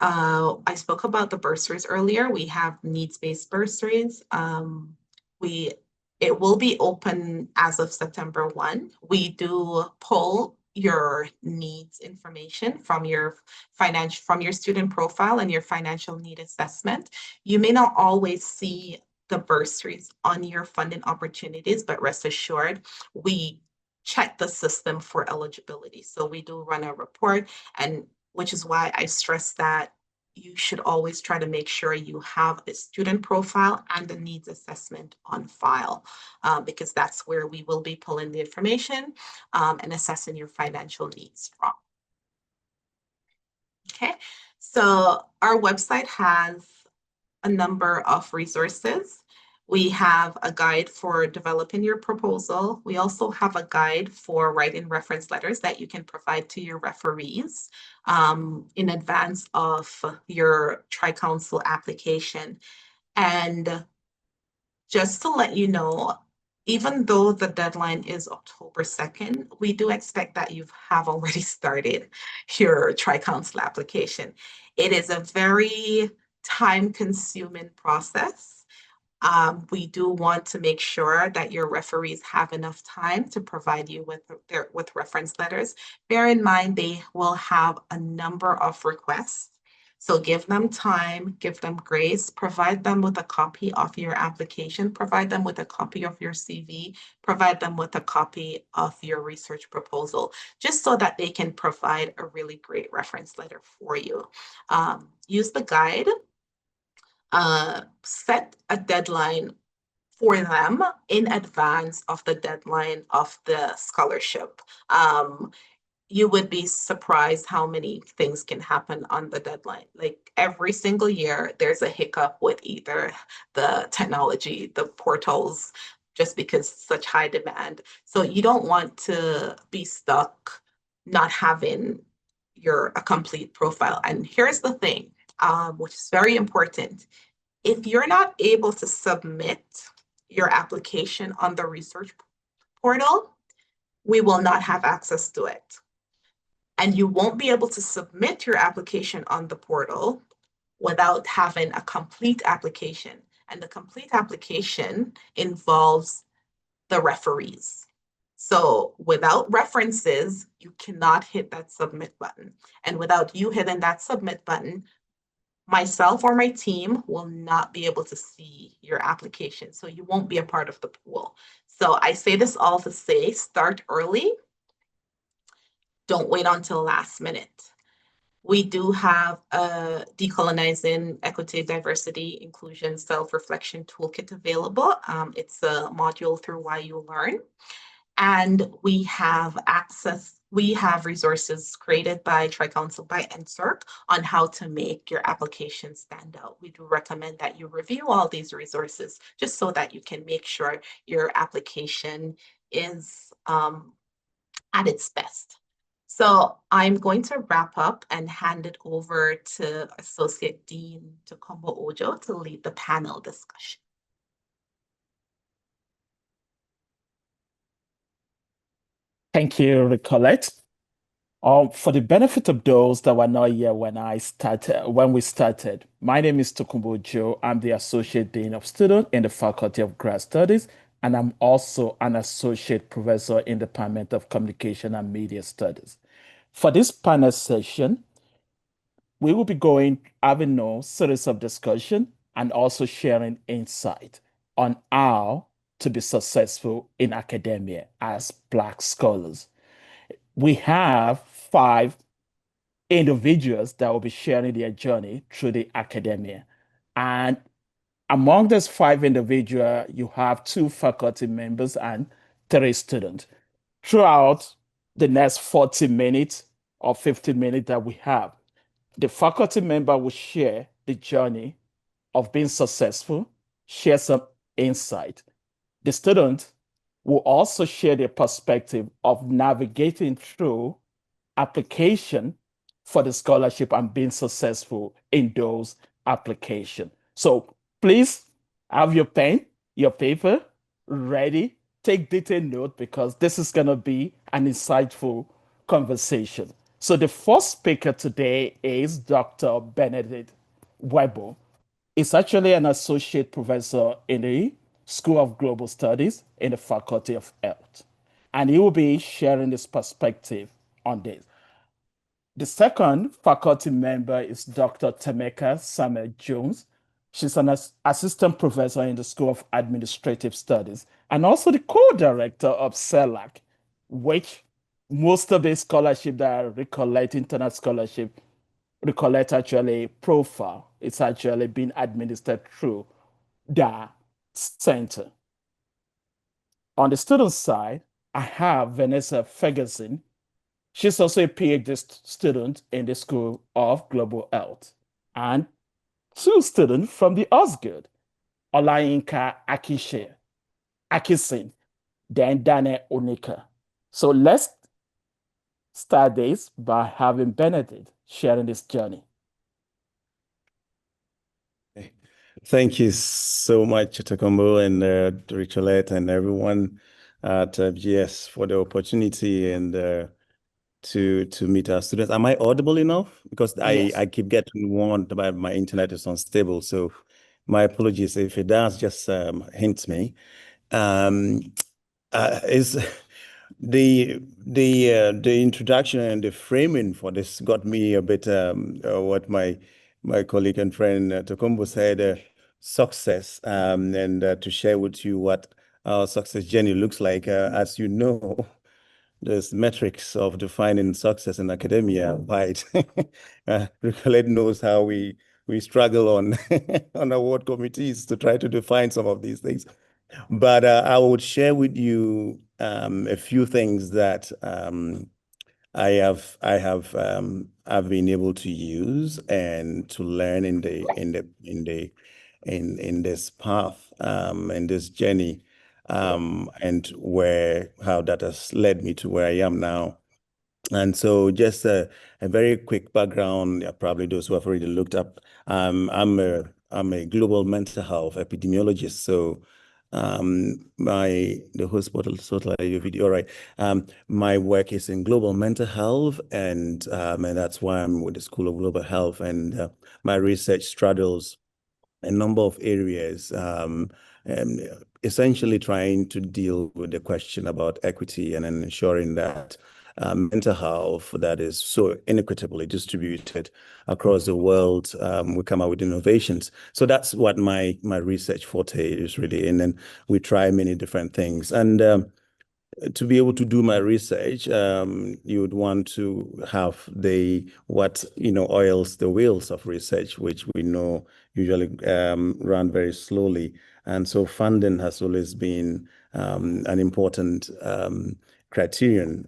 I spoke about the bursaries earlier. We have needs-based bursaries. It will be open as of September 1. We do pull your needs information from your student profile and your financial need assessment. You may not always see the bursaries on your funding opportunities, but rest assured, we check the system for eligibility. So we do run a report, and which is why I stress that you should always try to make sure you have a student profile and a needs assessment on file, because that's where we will be pulling the information and assessing your financial needs from. Okay, so our website has a number of resources. We have a guide for developing your proposal. We also have a guide for writing reference letters that you can provide to your referees in advance of your tri-council application. And just to let you know, even though the deadline is October 2nd, we do expect that you have already started your tri-council application. It is a very time-consuming process. We do want to make sure that your referees have enough time to provide you with reference letters. Bear in mind, they will have a number of requests. So give them time, give them grace, provide them with a copy of your application, provide them with a copy of your CV, provide them with a copy of your research proposal, just so that they can provide a really great reference letter for you. Use the guide, set a deadline for them in advance of the deadline of the scholarship. You would be surprised how many things can happen on the deadline. Like every single year, there's a hiccup with either the technology, the portals, just because such high demand. So you don't want to be stuck not having a complete profile. And here's the thing, which is very important. If you're not able to submit your application on the research portal, we will not have access to it. And you won't be able to submit your application on the portal without having a complete application. And the complete application involves the referees. So without references, you cannot hit that submit button. And without you hitting that submit button, myself or my team will not be able to see your application. So you won't be a part of the pool. So I say this all to say, start early. Don't wait until last minute. We do have a Decolonizing Equity, Diversity, Inclusion, Self-Reflection Toolkit available. It's a module through YU Learn. And we have resources created by Tri-Council by NSERC on how to make your application stand out. We do recommend that you review all these resources just so that you can make sure your application is at its best. So I'm going to wrap up and hand it over to Associate Dean Tokumbo Ojo to lead the panel discussion. Thank you, Nicolette. For the benefit of those that were not here when we started, my name is Tokumbo Joe. I'm the Associate Dean of Student in the Faculty of Grad Studies, and I'm also an Associate Professor in the Department of Communication and Media Studies. For this panel session, we will be having a series of discussion and also sharing insight on how to be successful in academia as Black scholars. We have 5 individuals that will be sharing their journey through the academia. And among those 5 individuals, you have 2 faculty members and 3 students. Throughout the next 40 minutes or 50 minutes that we have, the faculty member will share the journey of being successful, share some insight. The student will also share their perspective of navigating through application for the scholarship and being successful in those applications. So please have your pen, your paper ready. Take detailed note because this is going to be an insightful conversation. So the first speaker today is Dr. Benedict Webo. He's actually an associate professor in the School of Global Studies in the Faculty of Health. And he will be sharing his perspective on this. The second faculty member is Dr. Temeka Samuel Jones. She's an assistant professor in the School of Administrative Studies and also the co-director of CELAC, which most of the scholarship that I recollect, internet scholarship, recollect actually profile. It's actually being administered through the center. On the student side, I have Vanessa Ferguson. She's also a PhD student in the School of Global Health. And two students from the Osgood, Olayinka Akisin, then Dane Onika. So let's start this by having Benedict sharing this journey. Thank you so much, Takombo and Richolette and everyone at GS for the opportunity and to meet our students. Am I audible enough? Because Yes. I keep getting warned about my internet is unstable. So my apologies if it does, just hint me. Is the introduction and the framing for this got me a bit what my colleague and friend Tokombo said, success, and to share with you what our success journey looks like. As you know, there's metrics of defining success in academia, right? Recollect knows how we struggle on on award committees to try to define some of these things. But I would share with you a few things that I've been able to use and to learn in this path in this journey, and how that has led me to where I am now. And so just a very quick background, probably those who have already looked up. I'm a global mental health epidemiologist. So the host portal your video, all right. My work is in global mental health, and that's why I'm with the School of Global Health, and my research straddles a number of areas, essentially trying to deal with the question about equity and ensuring that mental health that is so inequitably distributed across the world, we come out with innovations. So that's what my research forte is really in, and we try many different things. And to be able to do my research, you would want to have what oils the wheels of research, which we know usually run very slowly. And so funding has always been an important criterion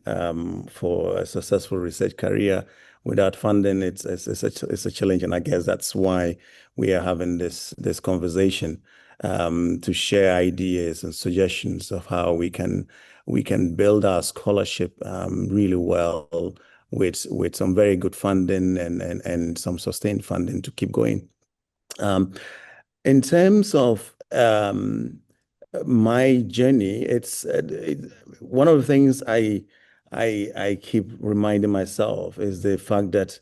for a successful research career. Without funding, it's a challenge, and I guess that's why we are having this conversation, to share ideas and suggestions of how we can build our scholarship really well with some very good funding and some sustained funding to keep going. In terms of my journey, it's one of the things I keep reminding myself is the fact that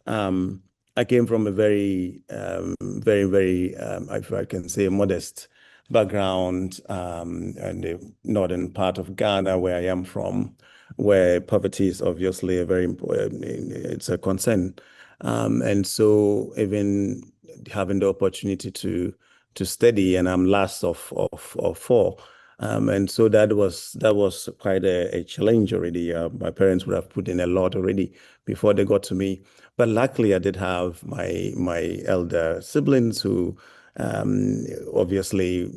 I came from a very if I can say, modest background, in the northern part of Ghana, where I am from, where poverty is obviously a very important, it's a concern, and so even having the opportunity to study, and I'm last of four. And so that was quite a challenge already. My parents would have put in a lot already before they got to me. But luckily, I did have my elder siblings who obviously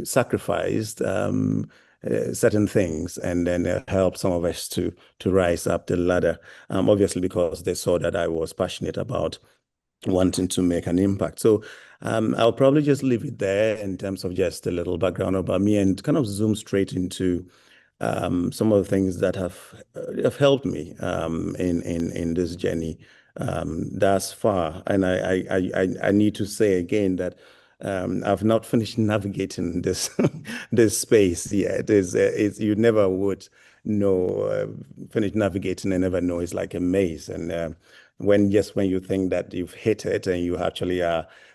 sacrificed certain things, and then helped some of us to rise up the ladder. Obviously, because they saw that I was passionate about wanting to make an impact. So I'll probably just leave it there in terms of just a little background about me, and kind of zoom straight into some of the things that have helped me in this journey thus far. And I need to say again that I've not finished navigating this this space yet. You never would know, finish navigating and never know. It's like a maze, and when you think that you've hit it and you actually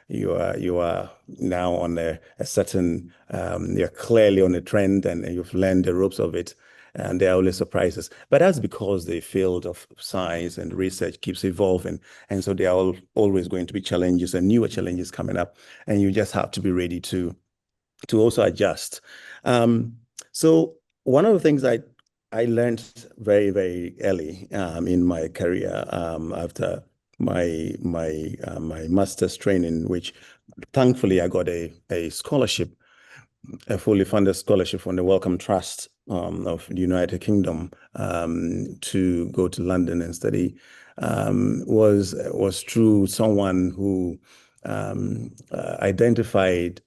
you are now on a certain, you're clearly on a trend, and you've learned the ropes of it, and there are always surprises. But that's because the field of science and research keeps evolving, and so there are always going to be challenges and newer challenges coming up, and you just have to be ready to also adjust. So one of the things I learned very, very early in my career after my master's training, which thankfully I got a scholarship, a fully funded scholarship from the Wellcome Trust of the United Kingdom to go to London and study. Was through someone who identified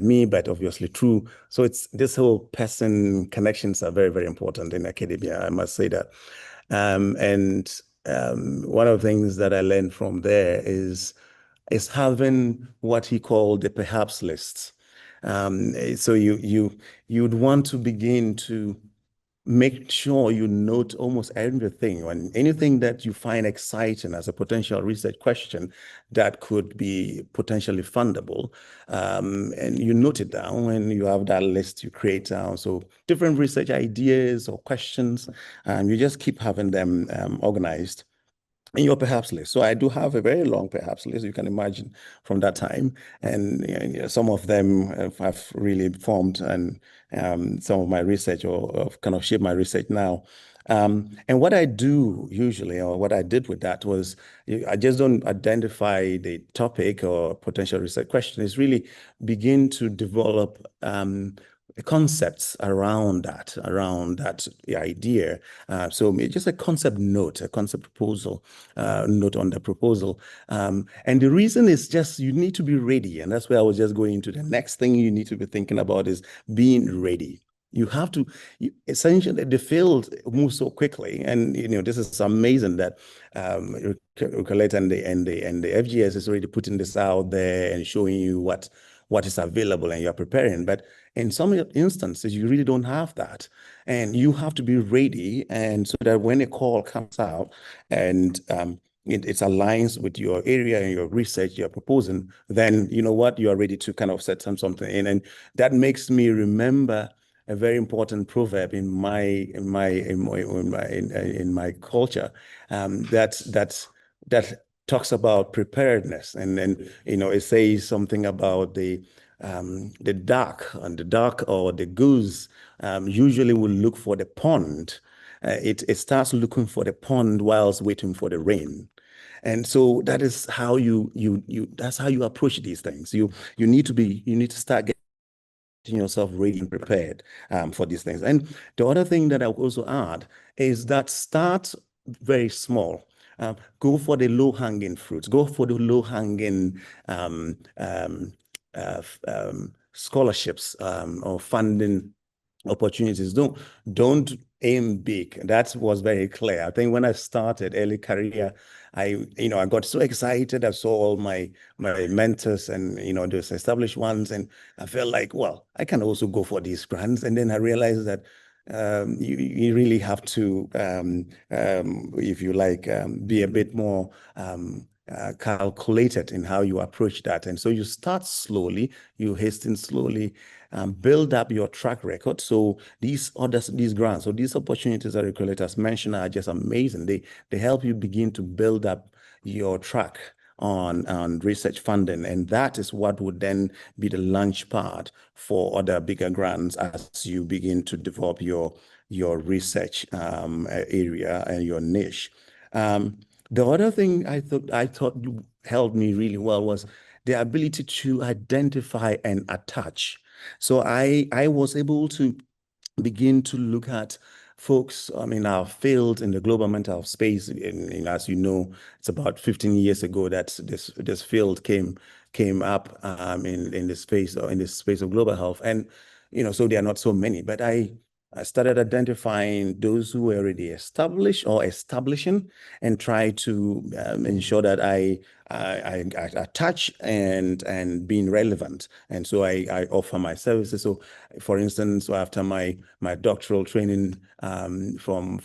me, but obviously true. So it's this whole person connections are very, very important in academia. I must say that. And one of the things that I learned from there is having what he called the perhaps list. So you'd want to begin to make sure you note almost everything, and anything that you find exciting as a potential research question that could be potentially fundable, and you note it down, and you have that list you create down. So different research ideas or questions, you just keep having them organized in your perhaps list. So I do have a very long perhaps list, you can imagine, from that time. And some of them have really formed and some of my research or kind of shaped my research now. And what I do usually, or what I did with that was, I just don't identify the topic or potential research question. It's really begin to develop concepts around that idea. So just a concept note, a concept proposal, note on the proposal. And the reason is just you need to be ready. And that's where I was just going to. The next thing you need to be thinking about is being ready. You have to, essentially, the field moves so quickly. And, this is amazing that Recollect and the FGS is already putting this out there and showing you what is available and you're preparing. But in some instances, you really don't have that. And you have to be ready. And so that when a call comes out and it aligns with your area and your research you're proposing, then you know what, you are ready to kind of set something in. And that makes me remember a very important proverb in my culture that talks about preparedness, and then it says something about the duck, and the duck or the goose usually will look for the pond. It starts looking for the pond whilst waiting for the rain. And so that is how that's how you approach these things. You need to start getting yourself ready and prepared for these things. And the other thing that I would also add is that start very small. Go for the low-hanging fruits. Go for the low-hanging scholarships or funding opportunities. Don't aim big. That was very clear. I think when I started early career, I got so excited. I saw all my mentors and those established ones, and I felt like, well, I can also go for these grants. And then I realized that you really have to, if you like, be a bit more calculated in how you approach that. And so you start slowly, you hasten slowly, build up your track record. So these grants, so these opportunities that regulators mentioned are just amazing. They help you begin to build up your track on research funding, and that is what would then be the launch pad for other bigger grants as you begin to develop your research area and your niche. The other thing I thought helped me really well was the ability to identify and attach. So I was able to begin to look at folks in our field in the global mental health space. As you know, it's about 15 years ago that this field came up in the space of global health, and so there are not so many. But I started identifying those who were already established or establishing, and try to ensure that I attach and being relevant. And so I offer my services. So, for instance, after my doctoral training from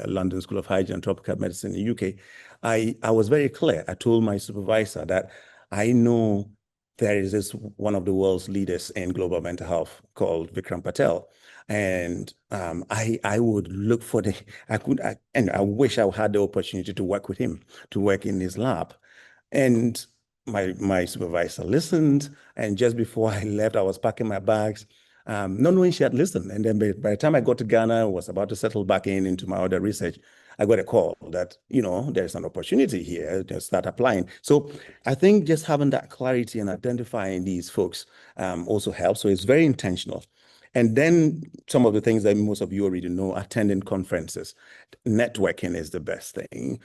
London School of Hygiene and Tropical Medicine in the UK, I was very clear. I told my supervisor that I know there is this one of the world's leaders in global mental health called Vikram Patel. And I would look for and I wish I had the opportunity to work with him, to work in his lab. And my supervisor listened. And just before I left, I was packing my bags. not knowing she had listened. And then by the time I got to Ghana, was about to settle back into my other research, I got a call that, there's an opportunity here to start applying. So I think just having that clarity and identifying these folks also helps. So it's very intentional. And then some of the things that most of you already know, attending conferences. Networking is the best thing.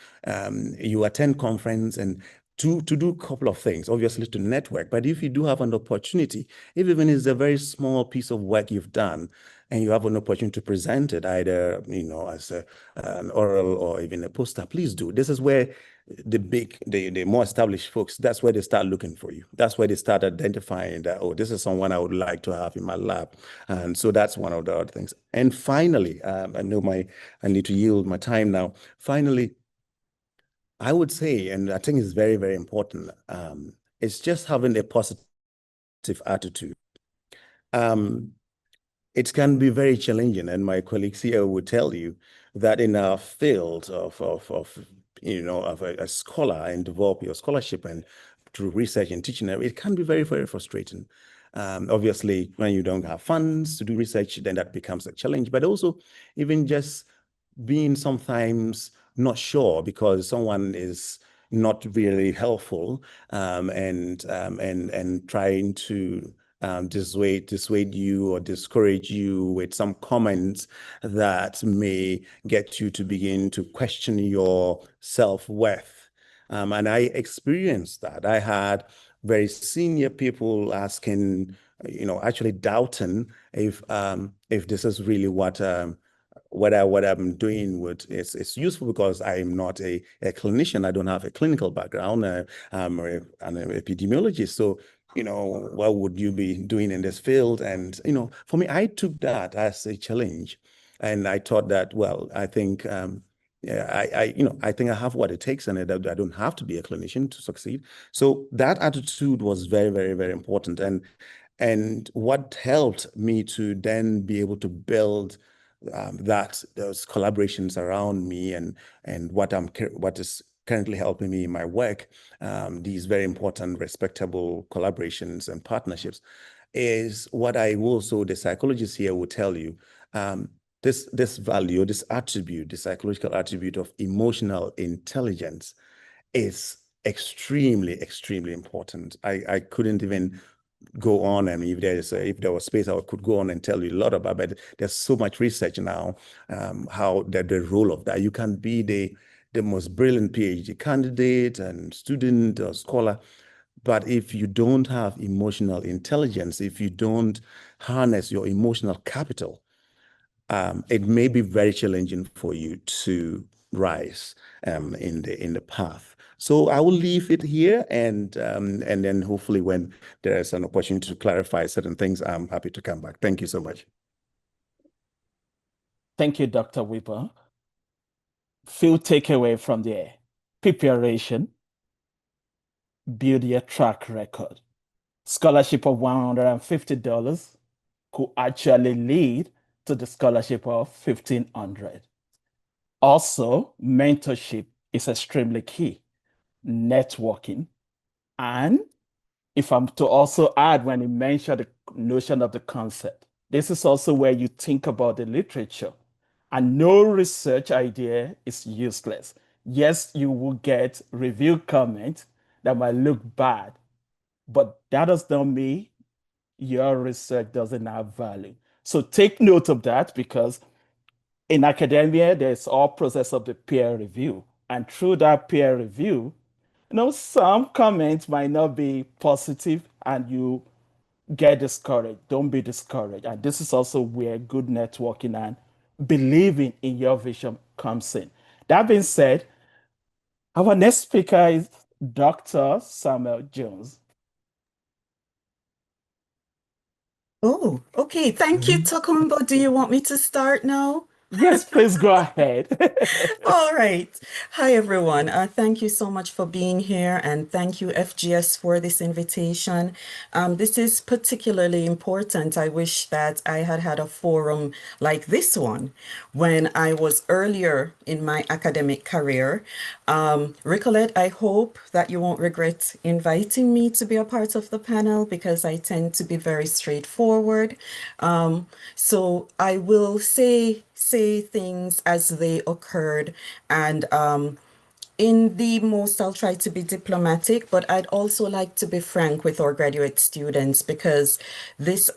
You attend conference and to do a couple of things, obviously to network, but if you do have an opportunity, if even it's a very small piece of work you've done and you have an opportunity to present it either, as an oral or even a poster, please do. This is where the more established folks, that's where they start looking for you. That's where they start identifying that, oh, this is someone I would like to have in my lab. And so that's one of the other things. And finally, I know I need to yield my time now. Finally, I would say, and I think it's very, very important, it's just having a positive attitude. It can be very challenging, and my colleagues here will tell you that in our field of a scholar and develop your scholarship and through research and teaching, it can be very, very frustrating. Obviously, when you don't have funds to do research, then that becomes a challenge. But also, even just being sometimes not sure because someone is not really helpful and trying to dissuade you or discourage you with some comments that may get you to begin to question your self-worth. And I experienced that. I had very senior people asking, actually doubting if this is really what I'm doing it's useful because I'm not a clinician. I don't have a clinical background. I'm an epidemiologist. So, what would you be doing in this field? And, for me, I took that as a challenge. And I thought that, well, I think, I think I have what it takes and I don't have to be a clinician to succeed. So that attitude was very, very, very important. And what helped me to then be able to build those collaborations around me and what is currently helping me in my work, these very important, respectable collaborations and partnerships, is what I also, the psychologists here will tell you, this value, this attribute, the psychological attribute of emotional intelligence is extremely, extremely important. I couldn't even go on, and if there was space, I could go on and tell you a lot about, but there's so much research now, how the role of that. You can be the most brilliant PhD candidate and student or scholar, but if you don't have emotional intelligence, if you don't harness your emotional capital, it may be very challenging for you to rise in the path. So I will leave it here, and then hopefully when there's an opportunity to clarify certain things, I'm happy to come back. Thank you so much. Thank you, Dr. Weber. Few takeaway from there: preparation, build your track record. Scholarship of $150 could actually lead to the scholarship of $1,500. Also, mentorship is extremely key. Networking. And if I'm to also add, when you mentioned the notion of the concept, this is also where you think about the literature. And no research idea is useless. Yes, you will get review comments that might look bad, but that does not mean your research doesn't have value. So take note of that, because in academia, there's all process of the peer review. And through that peer review, some comments might not be positive and you get discouraged. Don't be discouraged. And this is also where good networking and believing in your vision comes in. That being said, our next speaker is Dr. Samuel Jones. Oh, okay. Thank you, Tokumbo. Do you want me to start now? Yes, please go ahead. All right. Hi, everyone. Thank you so much for being here, and thank you, FGS, for this invitation. This is particularly important. I wish that I had had a forum like this one when I was earlier in my academic career. Recollect, I hope that you won't regret inviting me to be a part of the panel because I tend to be very straightforward. So I will say things as they occurred, and in the most, I'll try to be diplomatic, but I'd also like to be frank with our graduate students because this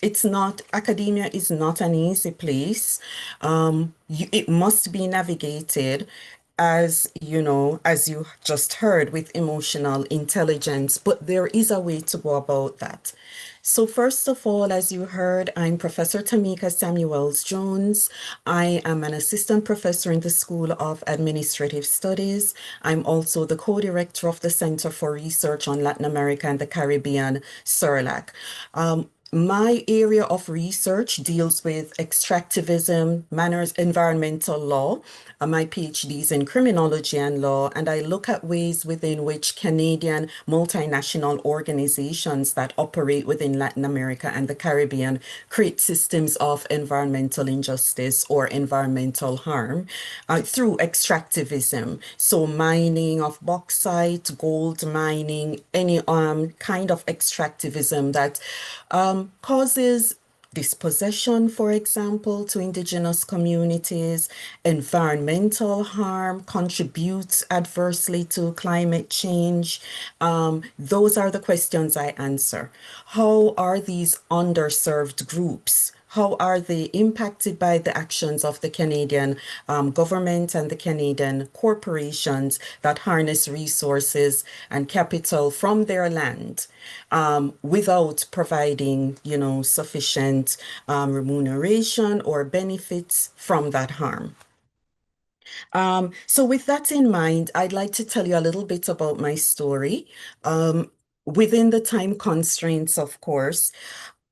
it's not, academia is not an easy place. It must be navigated, as you know, as you just heard, with emotional intelligence, but there is a way to go about that. So first of all, as you heard, I'm Professor Tamika Samuels Jones. I am an assistant professor in the School of Administrative Studies. I'm also the co-director of the Center for Research on Latin America and the Caribbean, CERLAC. My area of research deals with extractivism, manners, environmental law. My PhD is in criminology and law, and I look at ways within which Canadian multinational organizations that operate within Latin America and the Caribbean create systems of environmental injustice or environmental harm through extractivism. So mining of bauxite, gold mining, any kind of extractivism that causes dispossession, for example, to indigenous communities, environmental harm, contributes adversely to climate change. Those are the questions I answer. How are these underserved groups? How are they impacted by the actions of the Canadian government and the Canadian corporations that harness resources and capital from their land without providing, sufficient remuneration or benefits from that harm? So with that in mind, I'd like to tell you a little bit about my story. Within the time constraints, of course,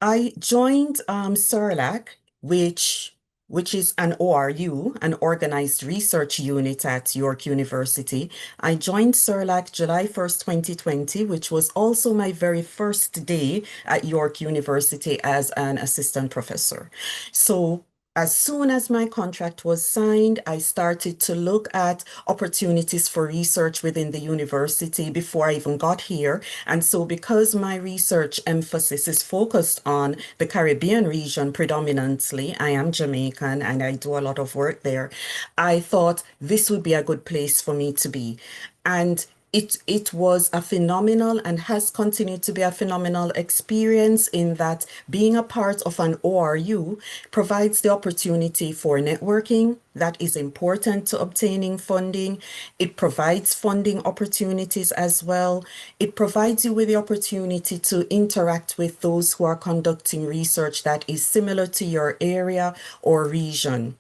I joined CERLAC, which is an ORU, an organized research unit at York University. I joined CERLAC July 1st, 2020, which was also my very first day at York University as an assistant professor. So as soon as my contract was signed, I started to look at opportunities for research within the university before I even got here. And so because my research emphasis is focused on the Caribbean region predominantly, I am Jamaican and I do a lot of work there, I thought this would be a good place for me to be. And it was a phenomenal and has continued to be a phenomenal experience in that being a part of an ORU provides the opportunity for networking that is important to obtaining funding. It provides funding opportunities as well. It provides you with the opportunity to interact with those who are conducting research that is similar to your area or region.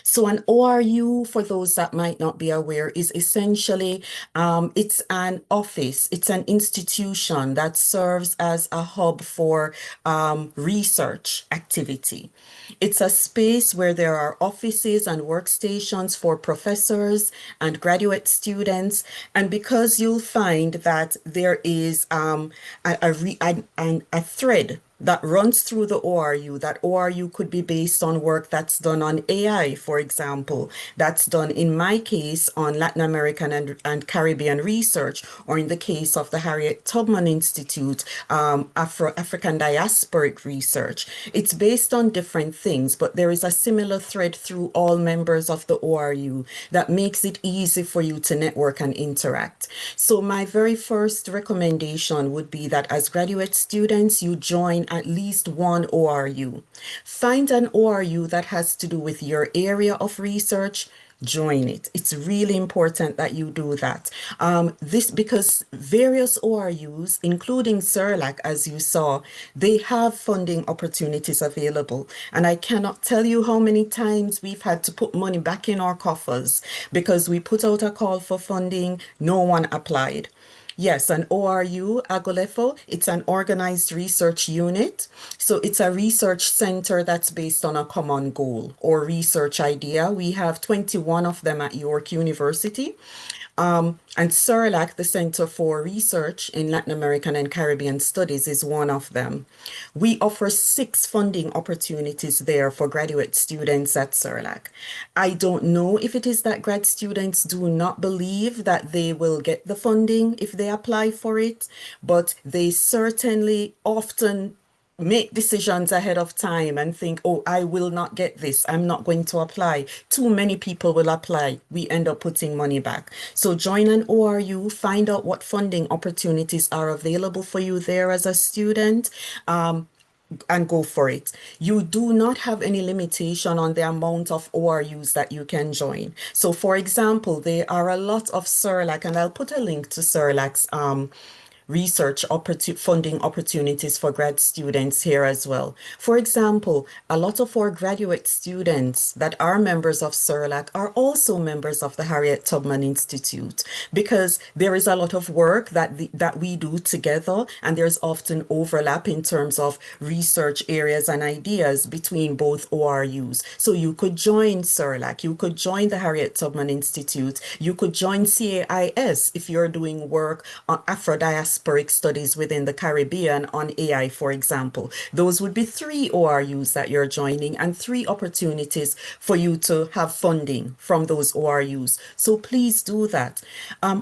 So an ORU, for those that might not be aware, is essentially it's an office, it's an institution that serves as a hub for research activity. It's a space where there are offices and workstations for professors and graduate students. And because you'll find that there is a thread that runs through the ORU. That ORU could be based on work that's done on AI, for example, that's done in my case on Latin American and Caribbean research, or in the case of the Harriet Tubman Institute, African diasporic research. It's based on different things, but there is a similar thread through all members of the ORU that makes it easy for you to network and interact. So my very first recommendation would be that as graduate students, you join at least one ORU. Find an ORU that has to do with your area of research. Join it. It's really important that you do that. This because various ORUs, including CERLAC, as you saw, they have funding opportunities available. And I cannot tell you how many times we've had to put money back in our coffers because we put out a call for funding, no one applied. Yes, an ORU, Agolefo, it's an organized research unit. So it's a research center that's based on a common goal or research idea. We have 21 of them at York University. And CERLAC, the Center for Research in Latin American and Caribbean Studies, is one of them. We offer 6 funding opportunities there for graduate students at CERLAC. I don't know if it is that grad students do not believe that they will get the funding if they apply for it, but they certainly often make decisions ahead of time and think, oh, I will not get this. I'm not going to apply. Too many people will apply. We end up putting money back. So join an ORU, find out what funding opportunities are available for you there as a student. And go for it. You do not have any limitation on the amount of ORUs that you can join. So for example, there are a lot of CERLAC, and I'll put a link to CERLAC's funding opportunities for grad students here as well. For example, a lot of our graduate students that are members of CERLAC are also members of the Harriet Tubman Institute, because there is a lot of work that we do together, and there's often overlap in terms of research areas and ideas between both ORUs. So you could join CERLAC, you could join the Harriet Tubman Institute, you could join CAIS if you're doing work on Afro-diasporic studies within the Caribbean on AI, for example. Those would be 3 ORUs that you're joining and 3 opportunities for you to have funding from those ORUs. So please do that.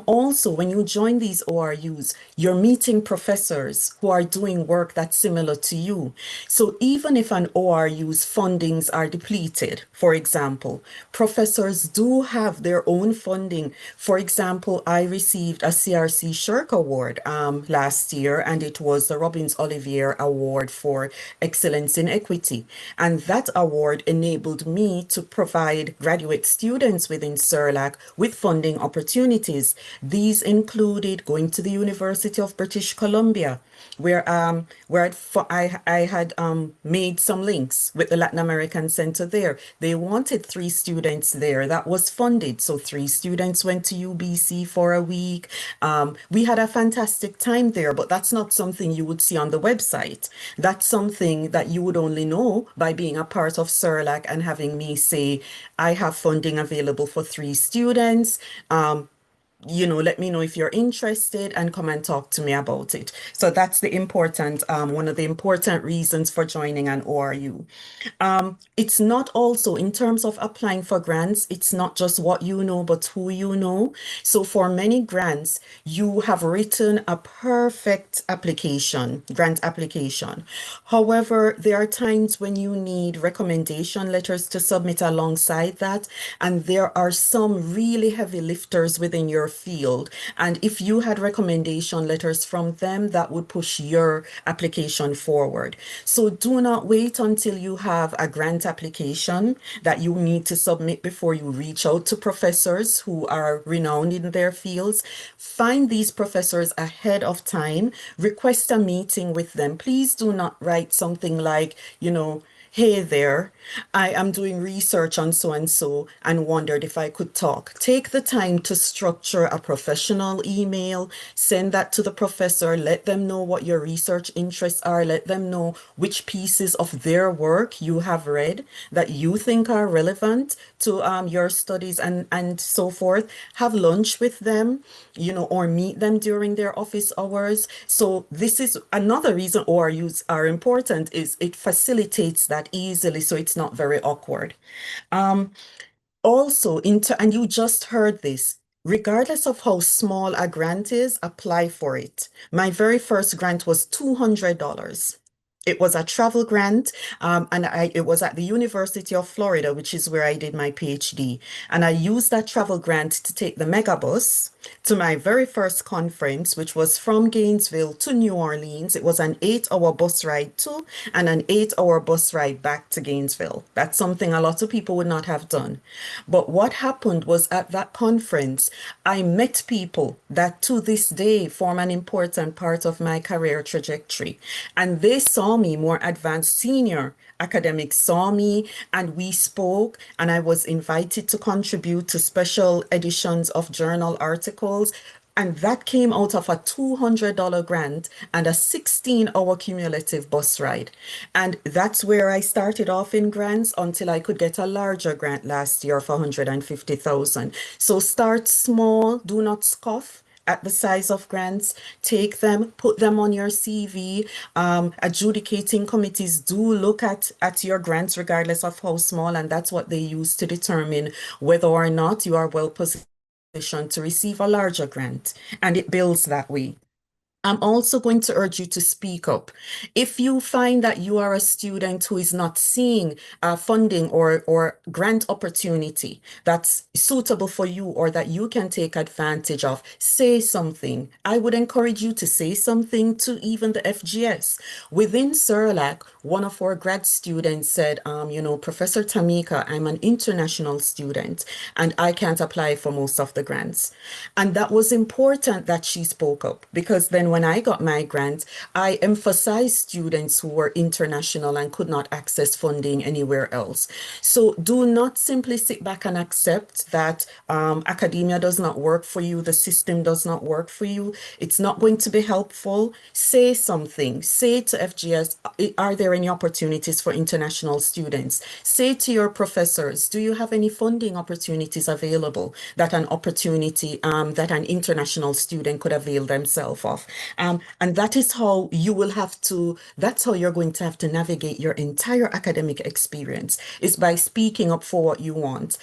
Also, when you join these ORUs, you're meeting professors who are doing work that's similar to you. So even if an ORU's fundings are depleted, for example, professors do have their own funding. For example, I received a CRC Shirk Award last year, and it was the Robbins Olivier Award for Excellence in Equity. And that award enabled me to provide graduate students within CERLAC with funding opportunities. These included going to the University of British Columbia, where I had made some links with the Latin American Center there. They wanted 3 students there. That was funded. So 3 students went to UBC for a week. We had a fantastic time there, but that's not something you would see on the website. That's something that you would only know by being a part of CERLAC and having me say, I have funding available for 3 students. Let me know if you're interested and come and talk to me about it. So that's one of the important reasons for joining an ORU. It's not also in terms of applying for grants, it's not just what you know, but who you know. So for many grants, you have written a perfect grant application. However, there are times when you need recommendation letters to submit alongside that, and there are some really heavy lifters within your field. And if you had recommendation letters from them, that would push your application forward. So do not wait until you have a grant application that you need to submit before you reach out to professors who are renowned in their fields. Find these professors ahead of time, request a meeting with them. Please do not write something like, hey there, I am doing research on so and so and wondered if I could talk. Take the time to structure a professional email, send that to the professor, let them know what your research interests are, let them know which pieces of their work you have read that you think are relevant to your studies and so forth. Have lunch with them, or meet them during their office hours. So this is another reason ORUs are important, is it facilitates that easily, so it's not very awkward. Also, and you just heard this, regardless of how small a grant is, apply for it. My very first grant was $200. It was a travel grant, and it was at the University of Florida, which is where I did my PhD. And I used that travel grant to take the megabus to my very first conference, which was from Gainesville to New Orleans. It was an 8-hour bus ride to and an 8-hour bus ride back to Gainesville. That's something a lot of people would not have done. But what happened was, at that conference, I met people that to this day form an important part of my career trajectory. And they saw me, more advanced senior academics saw me, and we spoke, and I was invited to contribute to special editions of journal articles. And that came out of a $200 grant and a 16-hour cumulative bus ride. And that's where I started off in grants until I could get a larger grant last year for 150,000. So start small, do not scoff at the size of grants, take them, put them on your CV. Adjudicating committees do look at your grants regardless of how small, and that's what they use to determine whether or not you are well positioned to receive a larger grant, and it builds that way. I'm also going to urge you to speak up. If you find that you are a student who is not seeing funding or grant opportunity that's suitable for you or that you can take advantage of, say something. I would encourage you to say something to even the FGS. Within CERLAC, one of our grad students said, Professor Tamika, I'm an international student and I can't apply for most of the grants. And that was important that she spoke up, because then when I got my grant, I emphasized students who were international and could not access funding anywhere else. So do not simply sit back and accept that academia does not work for you, the system does not work for you. It's not going to be helpful. Say something. Say to FGS, are there any opportunities for international students? Say to your professors, do you have any funding opportunities available that that an international student could avail themselves of? And that is how that's how you're going to have to navigate your entire academic experience, is by speaking up for what you want.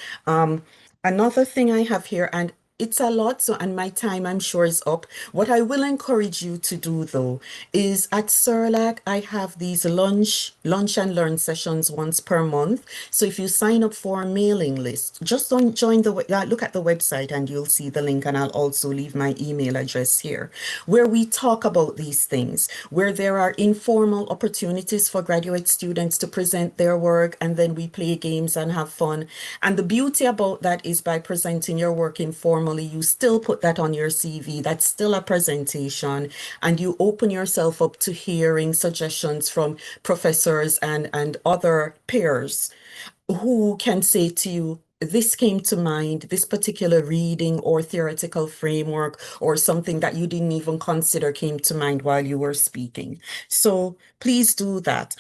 Another thing I have here, and it's a lot, and my time I'm sure is up. What I will encourage you to do though is at CERLAC, I have these lunch and learn sessions once per month. So if you sign up for a mailing list, just join look at the website and you'll see the link, and I'll also leave my email address here, where we talk about these things, where there are informal opportunities for graduate students to present their work, and then we play games and have fun. And the beauty about that is, by presenting your work informally, you still put that on your CV. That's still a presentation, and you open yourself up to hearing suggestions from professors and other peers who can say to you, this came to mind, this particular reading or theoretical framework or something that you didn't even consider came to mind while you were speaking. So please do that.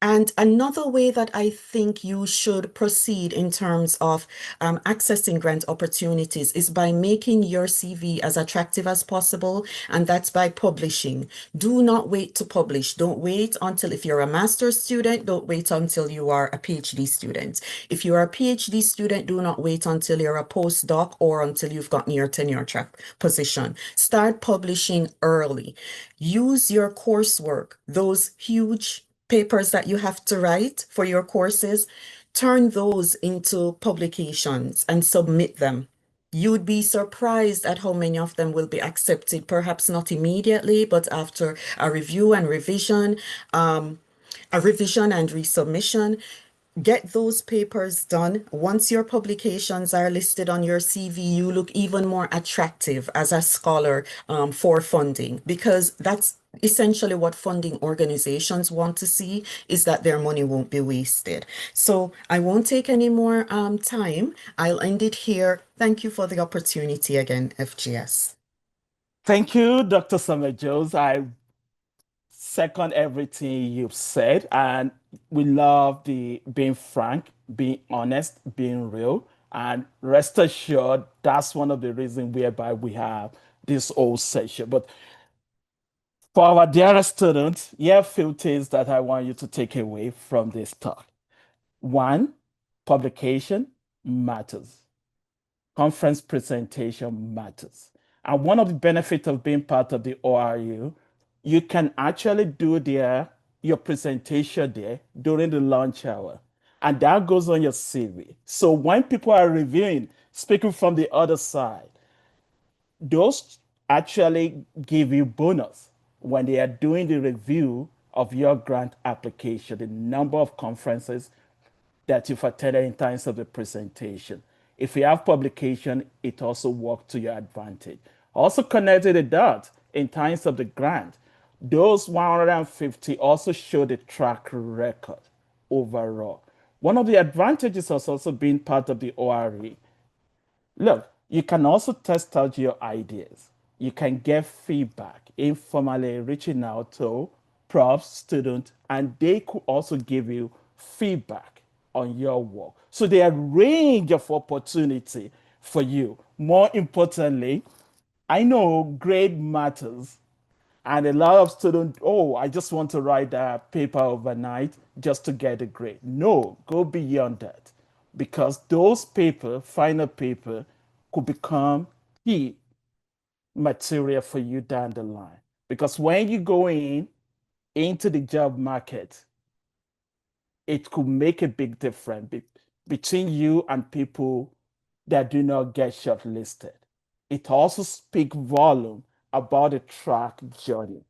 And another way that I think you should proceed in terms of accessing grant opportunities is by making your CV as attractive as possible, and that's by publishing. Do not wait to publish. Don't wait until, if you're a master's student, don't wait until you are a PhD student. If you're a PhD student, do not wait until you're a postdoc or until you've gotten your tenure track position. Start publishing early. Use your coursework, those huge papers that you have to write for your courses, turn those into publications and submit them. You'd be surprised at how many of them will be accepted, perhaps not immediately, but after a review and revision, a revision and resubmission. Get those papers done. Once your publications are listed on your CV, you look even more attractive as a scholar for funding, because that's essentially what funding organizations want to see, is that their money won't be wasted. So I won't take any more time. I'll end it here. Thank you for the opportunity again, FGS. Thank you, Dr. Summer Jones. I second everything you've said, and we love the being frank, being honest, being real, and rest assured that's one of the reasons whereby we have this whole session. But for our dearest students, here are a few things that I want you to take away from this talk. One, publication matters. Conference presentation matters. And one of the benefits of being part of the ORU, you can actually do your presentation there during the lunch hour. And that goes on your CV. So when people are reviewing, speaking from the other side, those actually give you bonus when they are doing the review of your grant application, the number of conferences that you've attended in terms of the presentation. If you have publication, it also works to your advantage. Also connected the dots in terms of the grant. Those 150 also show the track record overall. One of the advantages of also being part of the ORE. Look, You can also test out your ideas. You can get feedback informally, reaching out to profs, students, and they could also give you feedback on your work. So there are a range of opportunity for you. More importantly, I know grade matters, and a lot of students, oh, I just want to write that paper overnight just to get a grade. No, go beyond that, because those paper, final paper, could become key material for you down the line. Because when you go into the job market, it could make a big difference between you and people that do not get shortlisted. It also speaks volume about the track journey.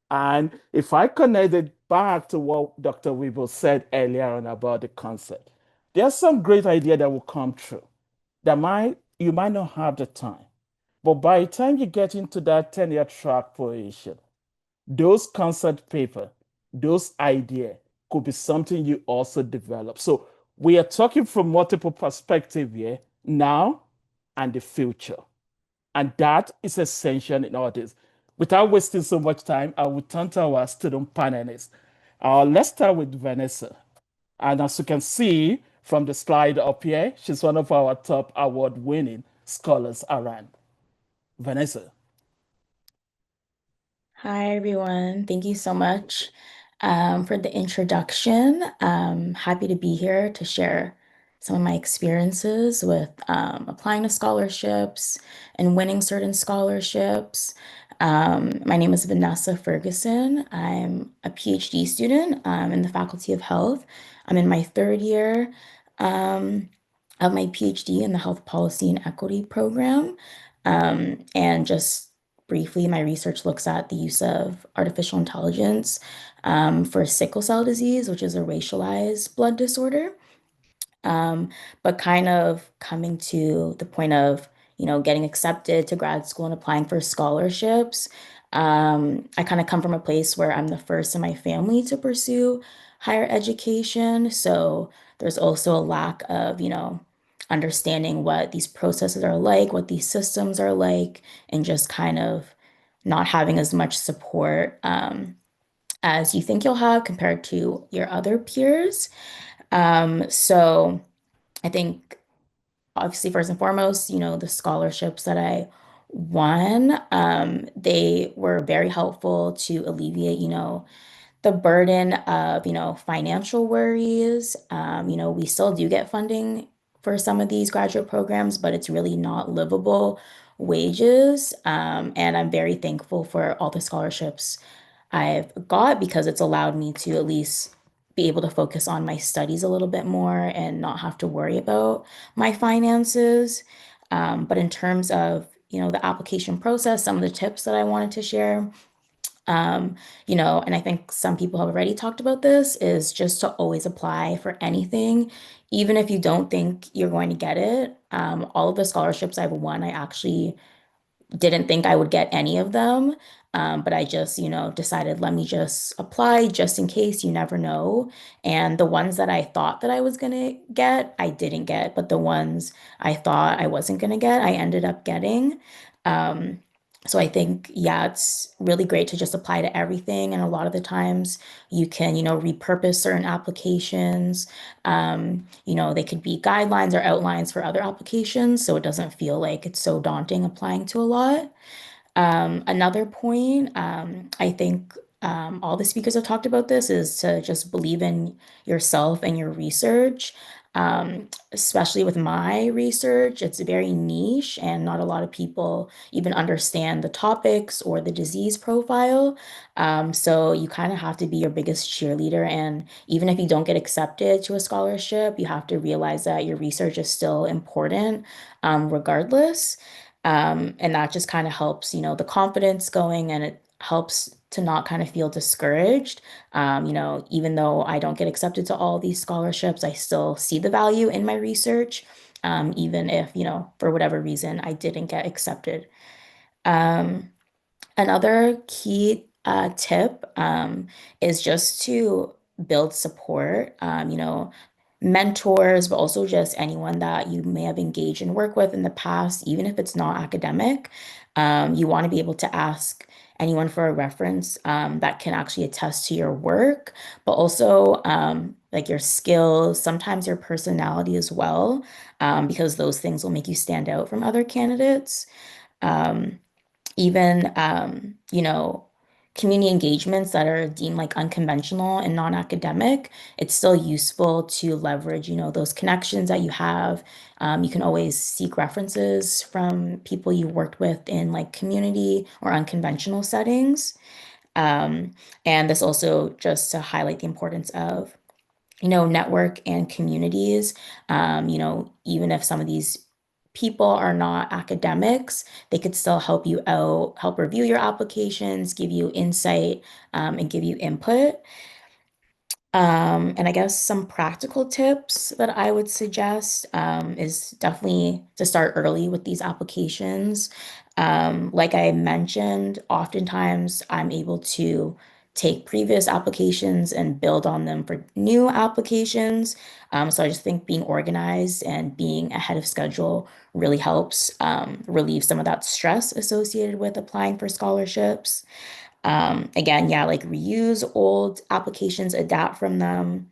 And if I connect it back to what Dr. Weeble said earlier on about the concept, there's some great idea that will come true that you might not have the time. But by the time you get into that 10-year track position, those concept paper, those idea could be something you also develop. So we are talking from multiple perspective here, now and the future. And that is essential in all this. Without wasting so much time, I will turn to our student panelists. Let's start with Vanessa. And as you can see from the slide up here, she's one of our top award-winning scholars around. Vanessa. Hi, everyone. Thank you so much for the introduction. Happy to be here to share some of my experiences with applying to scholarships and winning certain scholarships. My name is Vanessa Ferguson. I'm a PhD student in the Faculty of Health. I'm in my third year of my PhD in the Health Policy and Equity program. And just briefly, my research looks at the use of artificial intelligence for sickle cell disease, which is a racialized blood disorder. But kind of coming to the point of, getting accepted to grad school and applying for scholarships. I kind of come from a place where I'm the first in my family to pursue higher education. So there's also a lack of, understanding what these processes are like, what these systems are like, and just kind of not having as much support as you think you'll have compared to your other peers. So I think obviously first and foremost, the scholarships that I won, they were very helpful to alleviate, the burden of, financial worries. We still do get funding for some of these graduate programs, but it's really not livable wages. And I'm very thankful for all the scholarships I've got because it's allowed me to at least be able to focus on my studies a little bit more and not have to worry about my finances. But in terms of, the application process, some of the tips that I wanted to share, and I think some people have already talked about this, is just to always apply for anything, even if you don't think you're going to get it. All of the scholarships I've won, I actually didn't think I would get any of them. But I just, decided, let me just apply just in case, you never know. And the ones that I thought that I was going to get, I didn't get. But the ones I thought I wasn't going to get, I ended up getting. Um, so I think, yeah, it's really great to just apply to everything. And a lot of the times you can, repurpose certain applications. They could be guidelines or outlines for other applications, so it doesn't feel like it's so daunting applying to a lot. Another point, I think all the speakers have talked about this, is to just believe in yourself and your research. Especially with my research, it's very niche and not a lot of people even understand the topics or the disease profile. So you kind of have to be your biggest cheerleader. And even if you don't get accepted to a scholarship, you have to realize that your research is still important, regardless. And that just kind of helps, the confidence going, and it helps to not kind of feel discouraged. Even though I don't get accepted to all these scholarships, I still see the value in my research, even if, for whatever reason, I didn't get accepted. Um, Another key tip is just to build support. mentors, but also just anyone that you may have engaged and worked with in the past, even if it's not academic. You want to be able to ask anyone for a reference that can actually attest to your work, but also like your skills, sometimes your personality as well, because those things will make you stand out from other candidates. Um, even community engagements that are deemed like unconventional and non-academic, it's still useful to leverage those connections that you have. You can always seek references from people you worked with in like community or unconventional settings. um, and this also just to highlight the importance of network and communities. Even if some of these people are not academics, they could still help you out, help review your applications, give you insight, and give you input. And I guess some practical tips that I would suggest is definitely to start early with these applications. Like I mentioned, oftentimes I'm able to take previous applications and build on them for new applications. So I just think being organized and being ahead of schedule really helps relieve some of that stress associated with applying for scholarships. Again, yeah, like reuse old applications, adapt from them.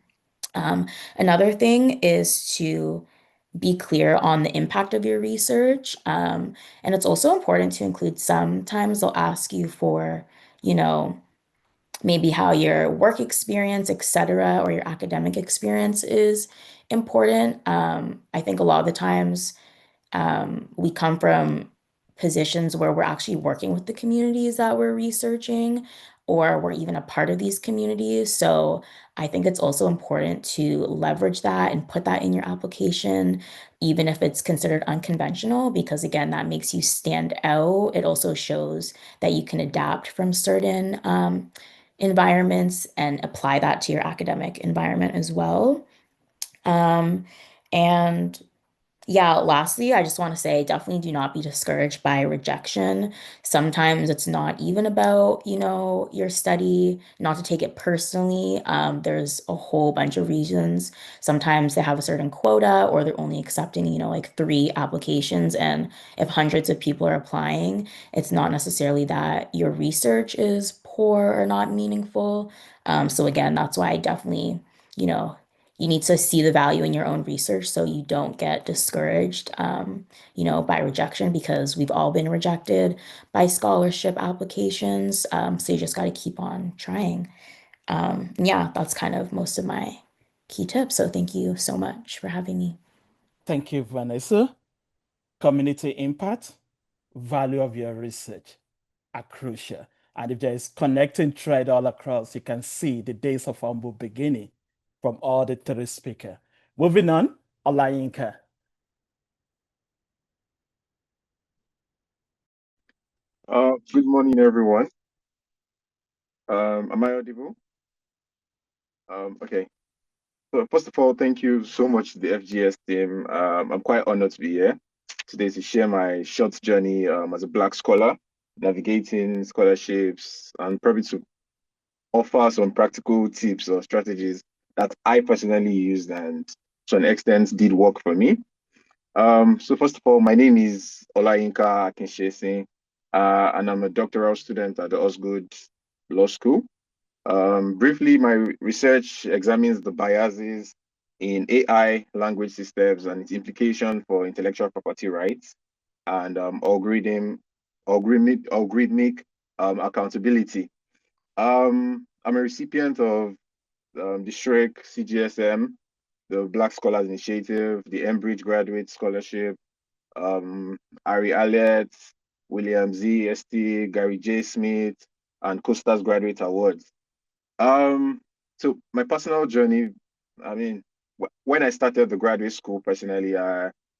Another thing is to be clear on the impact of your research. And it's also important to include sometimes they'll ask you for, you know, maybe how your work experience, et cetera, or your academic experience is important. I think a lot of the times we come from positions where we're actually working with the communities that we're researching, or we're even a part of these communities. So I think it's also important to leverage that and put that in your application, even if it's considered unconventional, because again, that makes you stand out. It also shows that you can adapt from certain environments and apply that to your academic environment as well. Um, and yeah, lastly, I just want to say definitely do not be discouraged by rejection. Sometimes it's not even about, your study, not to take it personally. There's a whole bunch of reasons. Sometimes they have a certain quota or they're only accepting, like 3 applications. And if hundreds of people are applying, it's not necessarily that your research is poor or not meaningful. So again, that's why I definitely, you know, you need to see the value in your own research so you don't get discouraged, by rejection because we've all been rejected by scholarship applications. So you just got to keep on trying. Yeah, that's kind of most of my key tips. So thank you so much for having me. Thank you, Vanessa. Community impact, value of your research are crucial. And if there is connecting thread all across, you can see the days of humble beginning from all the 3 speakers. Moving on, Olayinka. Good morning, everyone. Am I audible? Okay. So first of all, thank you so much to the FGS team. I'm quite honored to be here today to share my short journey as a Black scholar, navigating scholarships, and probably to offer some practical tips or strategies that I personally used and to an extent did work for me. So first of all, my name is Olayinka Akinshesi, and I'm a doctoral student at the Osgood Law School. Briefly, my research examines the biases in AI language systems and its implication for intellectual property rights and algorithmic accountability. I'm a recipient of the Shrek CGSM, the Black Scholars Initiative, the Embridge Graduate Scholarship, Ari Allet, William Z. St. Gary J. Smith, and Costa's Graduate Awards. So my personal journey, I mean, when I started the graduate school personally,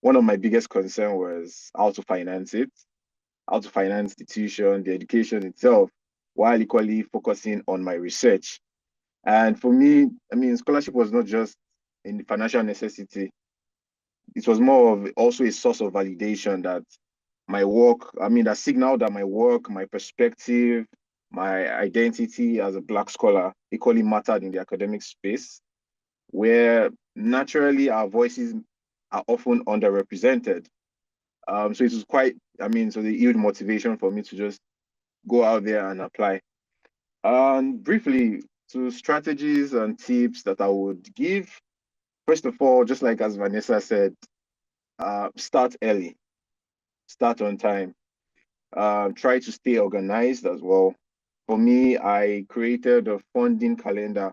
one of my biggest concern was how to finance it, how to finance the tuition, the education itself, while equally focusing on my research. And for me, I mean, scholarship was not just a financial necessity. It was more of also a source of validation that my work, I mean, that signaled that my work, my perspective, my identity as a Black scholar equally mattered in the academic space. where naturally our voices are often underrepresented. So it was quite, so they yield motivation for me to just go out there and apply. And briefly, to strategies and tips that I would give, first of all, just like as Vanessa said, start early, start on time. Try to stay organized as well. For me, I created a funding calendar,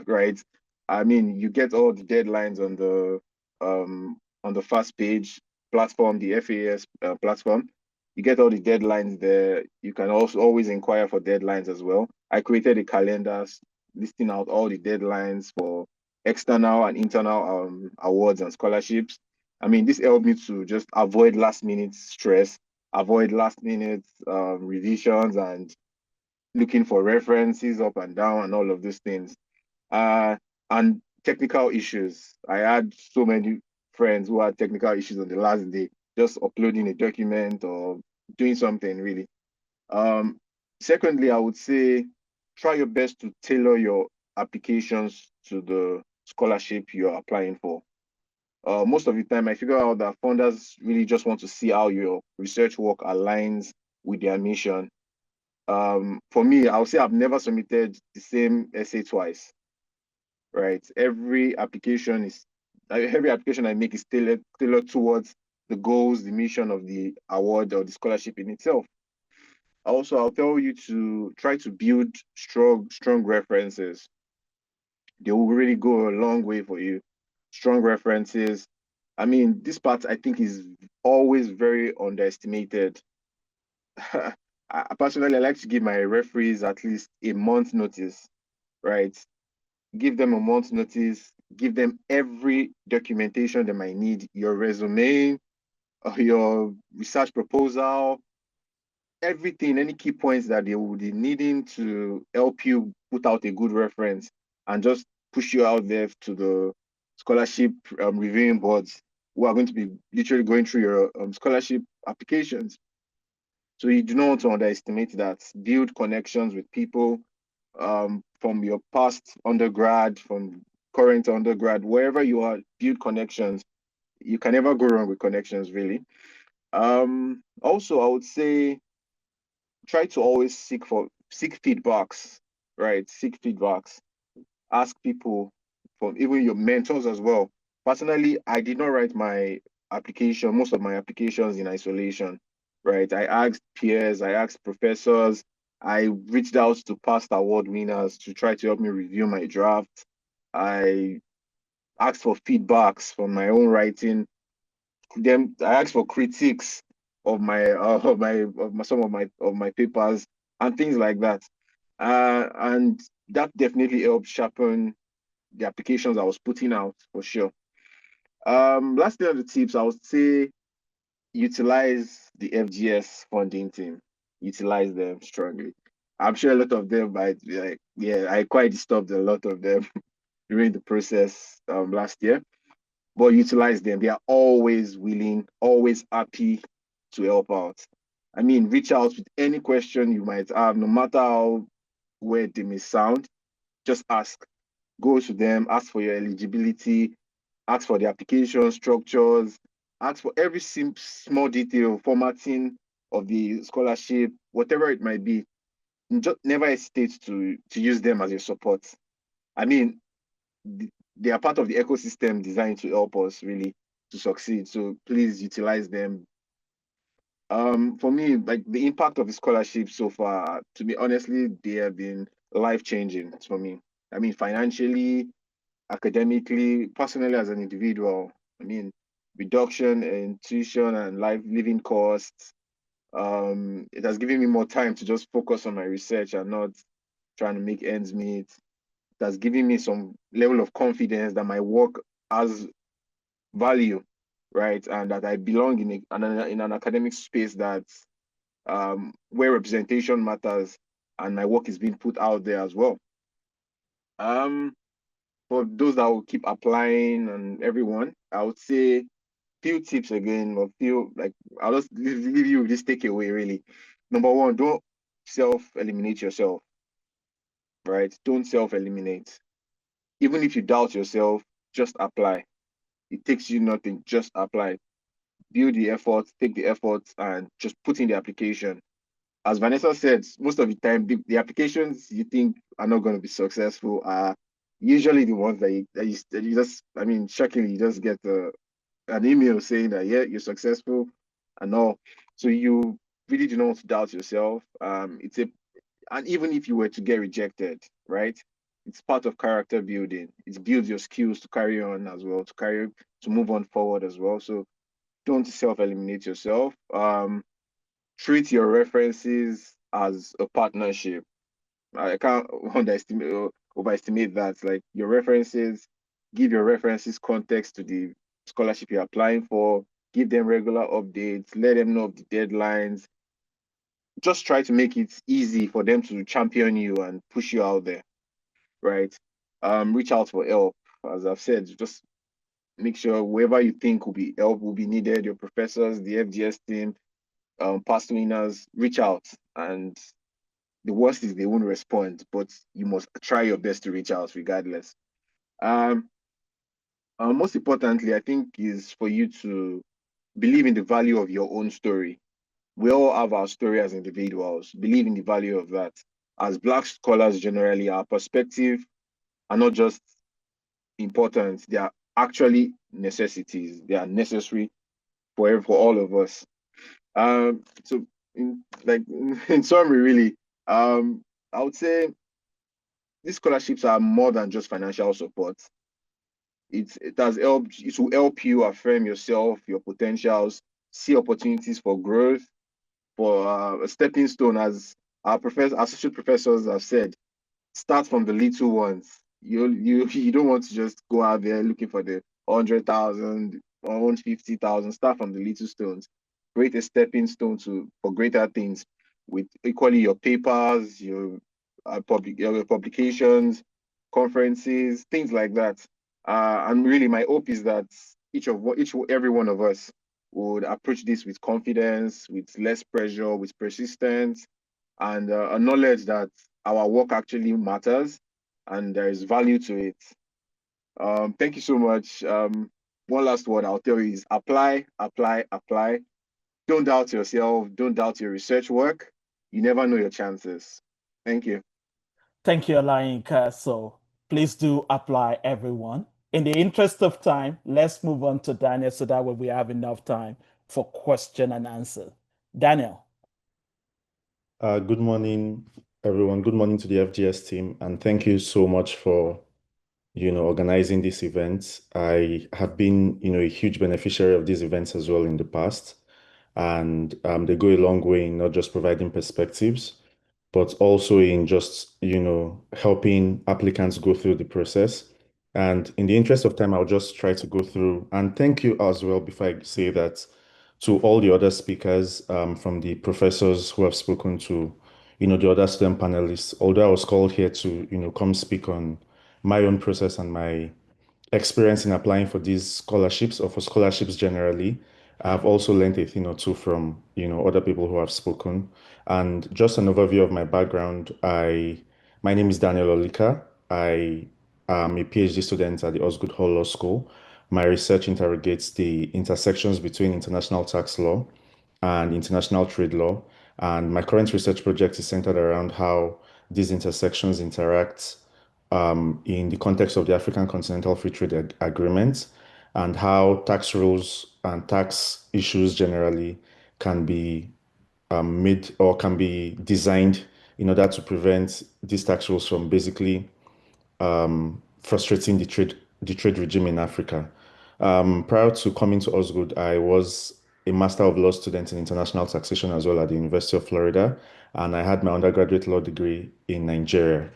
right? You get all the deadlines on the first page platform, the FAS platform. You get all the deadlines there. You can also always inquire for deadlines as well. I created a calendar listing out all the deadlines for external and internal awards and scholarships. This helped me to just avoid last minute stress, avoid last minute revisions and looking for references up and down and all of these things. And technical issues. I had so many friends who had technical issues on the last day, just uploading a document or doing something really. Secondly, I would say try your best to tailor your applications to the scholarship you're applying for. Most of the time, I figure out that funders really just want to see how your research work aligns with their mission. For me, I would say I've never submitted the same essay twice, right? Every application I make is tailored towards the goals, the mission of the award or the scholarship in itself. Also, I'll tell you to try to build strong references. They will really go a long way for you. Strong references. This part I think is always very underestimated. Personally, I like to give my referees at least a month notice, right? Give them a month's notice, give them every documentation they might need, your resume, your research proposal, everything, any key points that they would be needing to help you put out a good reference and just push you out there to the scholarship reviewing boards who are going to be literally going through your scholarship applications. So you do not want to underestimate that. Build connections with people from your past undergrad, from current undergrad, wherever you are, build connections. You can never go wrong with connections, really. Also, I would say try to always seek feedbacks, right? Seek feedbacks. Ask people, from even your mentors as well. Personally, I did not write most of my applications in isolation, right? I asked peers, I asked professors, I reached out to past award winners to try to help me review my draft. I asked for feedbacks from my own writing. Then I asked for critiques of some of my papers and things like that. And that definitely helped sharpen the applications I was putting out for sure. Lastly on the tips, I would say utilize the FGS funding team. Utilize them strongly. I'm sure a lot of them might be like, yeah, I quite disturbed a lot of them during the process last year. But utilize them. They are always willing, always happy to help out. Reach out with any question you might have, no matter how weird they may sound. Just ask. Go to them, ask for your eligibility, ask for the application structures, ask for every small detail, formatting of the scholarship, whatever it might be. Just never hesitate to use them as your support. They are part of the ecosystem designed to help us really to succeed. So please utilize them. For me, like the impact of the scholarship so far, to be honestly, they have been life-changing for me. Financially, academically, personally as an individual. Reduction in tuition and living costs. It has given me more time to just focus on my research and not trying to make ends meet. It has given me some level of confidence that my work has value, right? And that I belong in an academic space that where representation matters and my work is being put out there as well. For those that will keep applying and everyone, I would say few tips again, or few like I'll just leave you with this takeaway really. Number one, don't self-eliminate yourself, right? Don't self-eliminate. Even if you doubt yourself, just apply. It takes you nothing, just apply. Build the effort, take the effort, and just put in the application. As Vanessa said, most of the time, the applications you think are not going to be successful are usually the ones that you just, I mean, shockingly, you just get an email saying that, yeah, you're successful and all. So you really do not doubt yourself. And even if you were to get rejected, right? It's part of character building. It builds your skills to carry on as well, to move on forward as well. So don't self-eliminate yourself. Treat your references as a partnership. I can't underestimate or overestimate that. Like your references, give your references context to the scholarship you're applying for, give them regular updates, let them know of the deadlines. Just try to make it easy for them to champion you and push you out there, right? Reach out for help. As I've said, just make sure whoever you think will be needed, your professors, the FGS team, past winners, reach out. And the worst is they won't respond, but you must try your best to reach out regardless. Um, Most importantly, I think is for you to believe in the value of your own story. We all have our story as individuals. Believe in the value of that. As Black scholars, generally, our perspective are not just important; they are actually necessities. They are necessary for all of us. So in summary, really, I would say these scholarships are more than just financial support. It will help you affirm yourself, your potentials, see opportunities for growth, for a stepping stone, as our associate professors have said. Start from the little ones. You don't want to just go out there looking for the 100,000 or 150,000. Start from the little stones. Create a stepping stone for greater things with equally your papers, your publications, conferences, things like that. And really, my hope is that every one of us would approach this with confidence, with less pressure, with persistence, and a knowledge that our work actually matters and there is value to it. Thank you so much. One last word I'll tell you is apply, apply, apply. Don't doubt yourself. Don't doubt your research work. You never know your chances. Thank you. Thank you, Olayinka. So please do apply, everyone. In the interest of time, let's move on to Daniel so that way we have enough time for question and answer. Daniel. Good morning, everyone. Good morning to the FGS team, and thank you so much for, organizing this event. I have been, a huge beneficiary of these events as well in the past, and they go a long way in not just providing perspectives, but also in just, helping applicants go through the process. And in the interest of time, I'll just try to go through and thank you as well before I say that to all the other speakers, from the professors who have spoken to, the other student panelists. Although I was called here to, come speak on my own process and my experience in applying for these scholarships or for scholarships generally. I've also learned a thing or two from, other people who have spoken. And just an overview of my background, my name is Daniel Olika. I am a PhD student at the Osgood Hall Law School. My research interrogates the intersections between international tax law and international trade law. And my current research project is centered around how these intersections interact in the context of the African Continental Free Trade Agreement, and how tax rules and tax issues generally can be made or can be designed in order to prevent these tax rules from basically frustrating the trade regime in Africa. Prior to coming to Osgood, I was a Master of Law student in international taxation as well at the University of Florida, and I had my undergraduate law degree in Nigeria.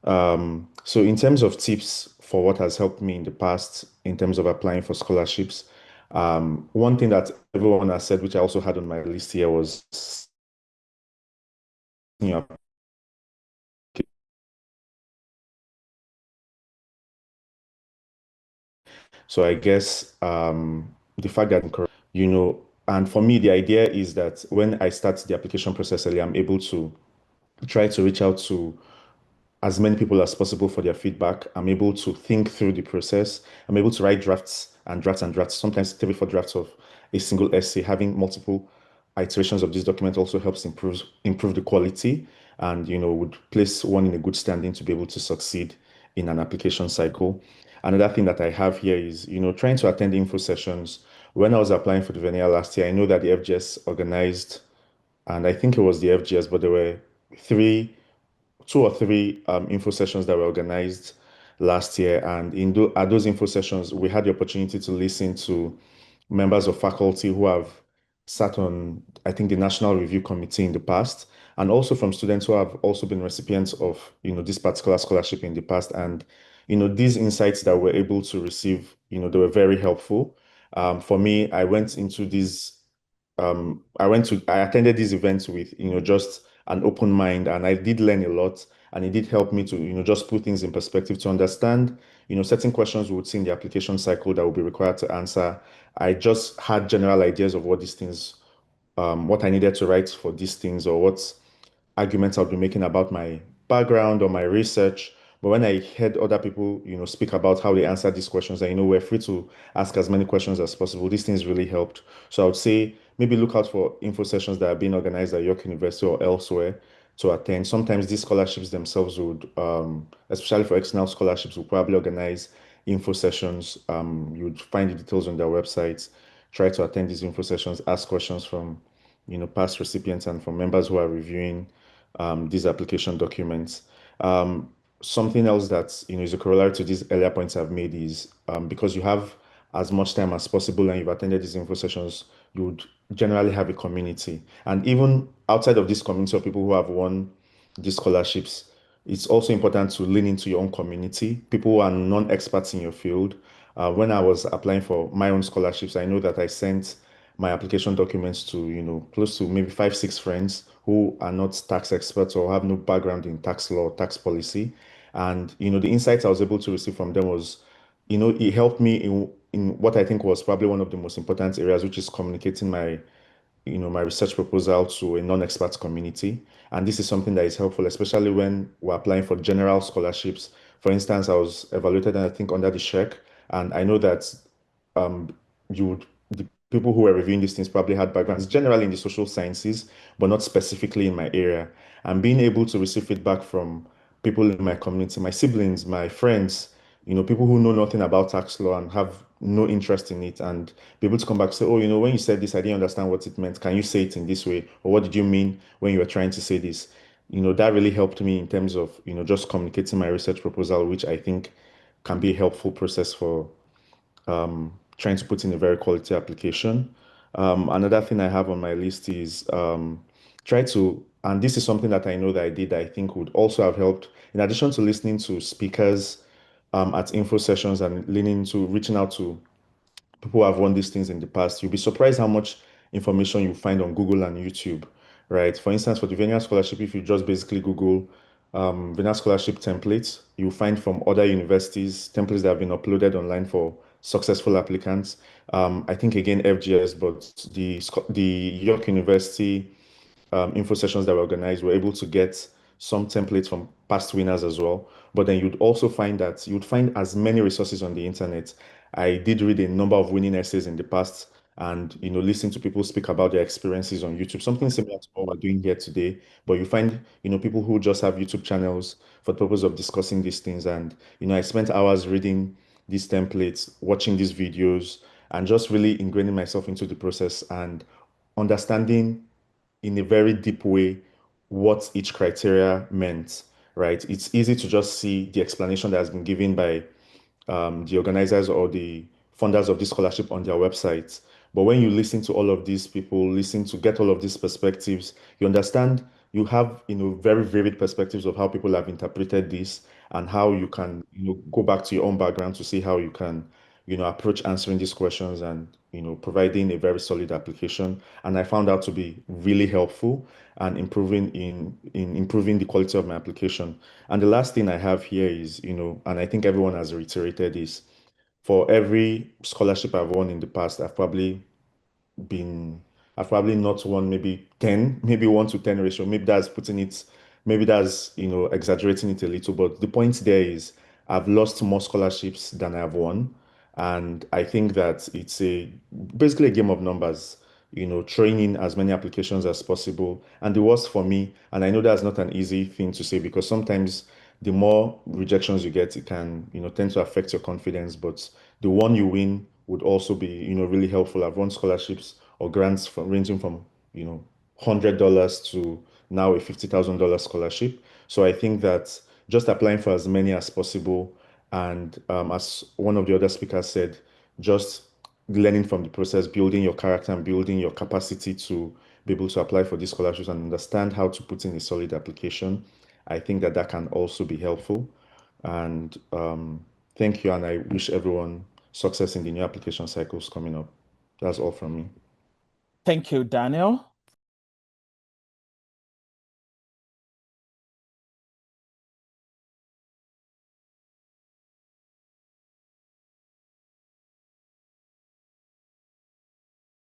So in terms of tips for what has helped me in the past in terms of applying for scholarships, one thing that everyone has said, which I also had on my list here, was you know, so I guess the fact that and for me the idea is that when I start the application process early, I'm able to try to reach out to as many people as possible for their feedback. I'm able to think through the process. I'm able to write drafts and drafts and drafts, sometimes 3 4 drafts of a single essay. Having multiple iterations of this document also helps improve the quality, and would place one in a good standing to be able to succeed in an application cycle. Another thing that I have here is trying to attend info sessions. When I was applying for the Venia last year, I know that the FGS organized, and I think it was the FGS, but there were three 2 or 3 info sessions that were organized last year. And at those info sessions, we had the opportunity to listen to members of faculty who have sat on, I think, the National Review Committee in the past, and also from students who have also been recipients of, this particular scholarship in the past. And, these insights that we're able to receive, they were very helpful. For me, I attended these events with, just an open mind, and I did learn a lot, and it did help me to, just put things in perspective to understand, certain questions we would see in the application cycle that would be required to answer. I just had general ideas of what I needed to write for these things, or what arguments I'll be making about my background or my research. But when I heard other people, speak about how they answered these questions, and we're free to ask as many questions as possible, these things really helped. So I would say maybe look out for info sessions that are being organized at York University or elsewhere to attend. Sometimes these scholarships themselves would, especially for external scholarships, will probably organize info sessions. You would find the details on their websites. Try to attend these info sessions, ask questions from, past recipients and from members who are reviewing these application documents. Um, Something else that is a corollary to these earlier points I've made is, because you have as much time as possible and you've attended these info sessions, you would generally have a community. And even outside of this community of people who have won these scholarships, it's also important to lean into your own community, people who are non-experts in your field. When I was applying for my own scholarships, I know that I sent my application documents to, close to maybe 5 6 friends who are not tax experts or have no background in tax law, tax policy. And, the insights I was able to receive from them was, it helped me in what I think was probably one of the most important areas, which is communicating my research proposal to a non-expert community. And this is something that is helpful, especially when we're applying for general scholarships. For instance, I was evaluated, I think, under the SHEC, and I know that um, the people who were reviewing these things probably had backgrounds generally in the social sciences, but not specifically in my area. And being able to receive feedback from people in my community, my siblings, my friends, people who know nothing about tax law and have no interest in it, and be able to come back and say, oh, when you said this, I didn't understand what it meant. Can you say it in this way? Or what did you mean when you were trying to say this? That really helped me in terms of, just communicating my research proposal, which I think can be a helpful process for trying to put in a very quality application. Another thing I have on my list is try to, and this is something that I know that I did that I think would also have helped, in addition to listening to speakers at info sessions and leaning to reaching out to people who have won these things in the past, you'll be surprised how much information you find on Google and YouTube, right? For instance, for the Venia Scholarship, if you just basically Google Venia Scholarship templates, you'll find from other universities templates that have been uploaded online for successful applicants. I think again FGS, but the York University info sessions that were organized, we're able to get some templates from past winners as well. But then you'd find as many resources on the internet. I did read a number of winning essays in the past, and listen to people speak about their experiences on YouTube, something similar to what we're doing here today. But you find people who just have YouTube channels for the purpose of discussing these things. And I spent hours reading these templates, watching these videos, and just really ingraining myself into the process and understanding in a very deep way what each criteria meant, right? It's easy to just see the explanation that has been given by the organizers or the funders of this scholarship on their websites. But when you listen to all of these people, listen to get all of these perspectives, you understand, you have very vivid perspectives of how people have interpreted this, and how you can go back to your own background to see how you can approach answering these questions, and providing a very solid application. And I found out to be really helpful and in improving the quality of my application. And the last thing I have here is, and I think everyone has reiterated, is for every scholarship I've won in the past, been I've probably not won maybe 10, maybe 1 to 10 ratio. Maybe that's putting it maybe that's, exaggerating it a little, but the point there is I've lost more scholarships than I've won. And I think that it's basically a game of numbers, training as many applications as possible. And the worst for me, and I know that's not an easy thing to say because sometimes the more rejections you get, it can, tend to affect your confidence. But the one you win would also be, really helpful. I've won scholarships or grants ranging from, $100 to now a $50,000 scholarship. So I think that just applying for as many as possible, and as one of the other speakers said, just learning from the process, building your character and building your capacity to be able to apply for these scholarships and understand how to put in a solid application. I think that that can also be helpful. And thank you, and I wish everyone success in the new application cycles coming up. That's all from me. Thank you, Daniel.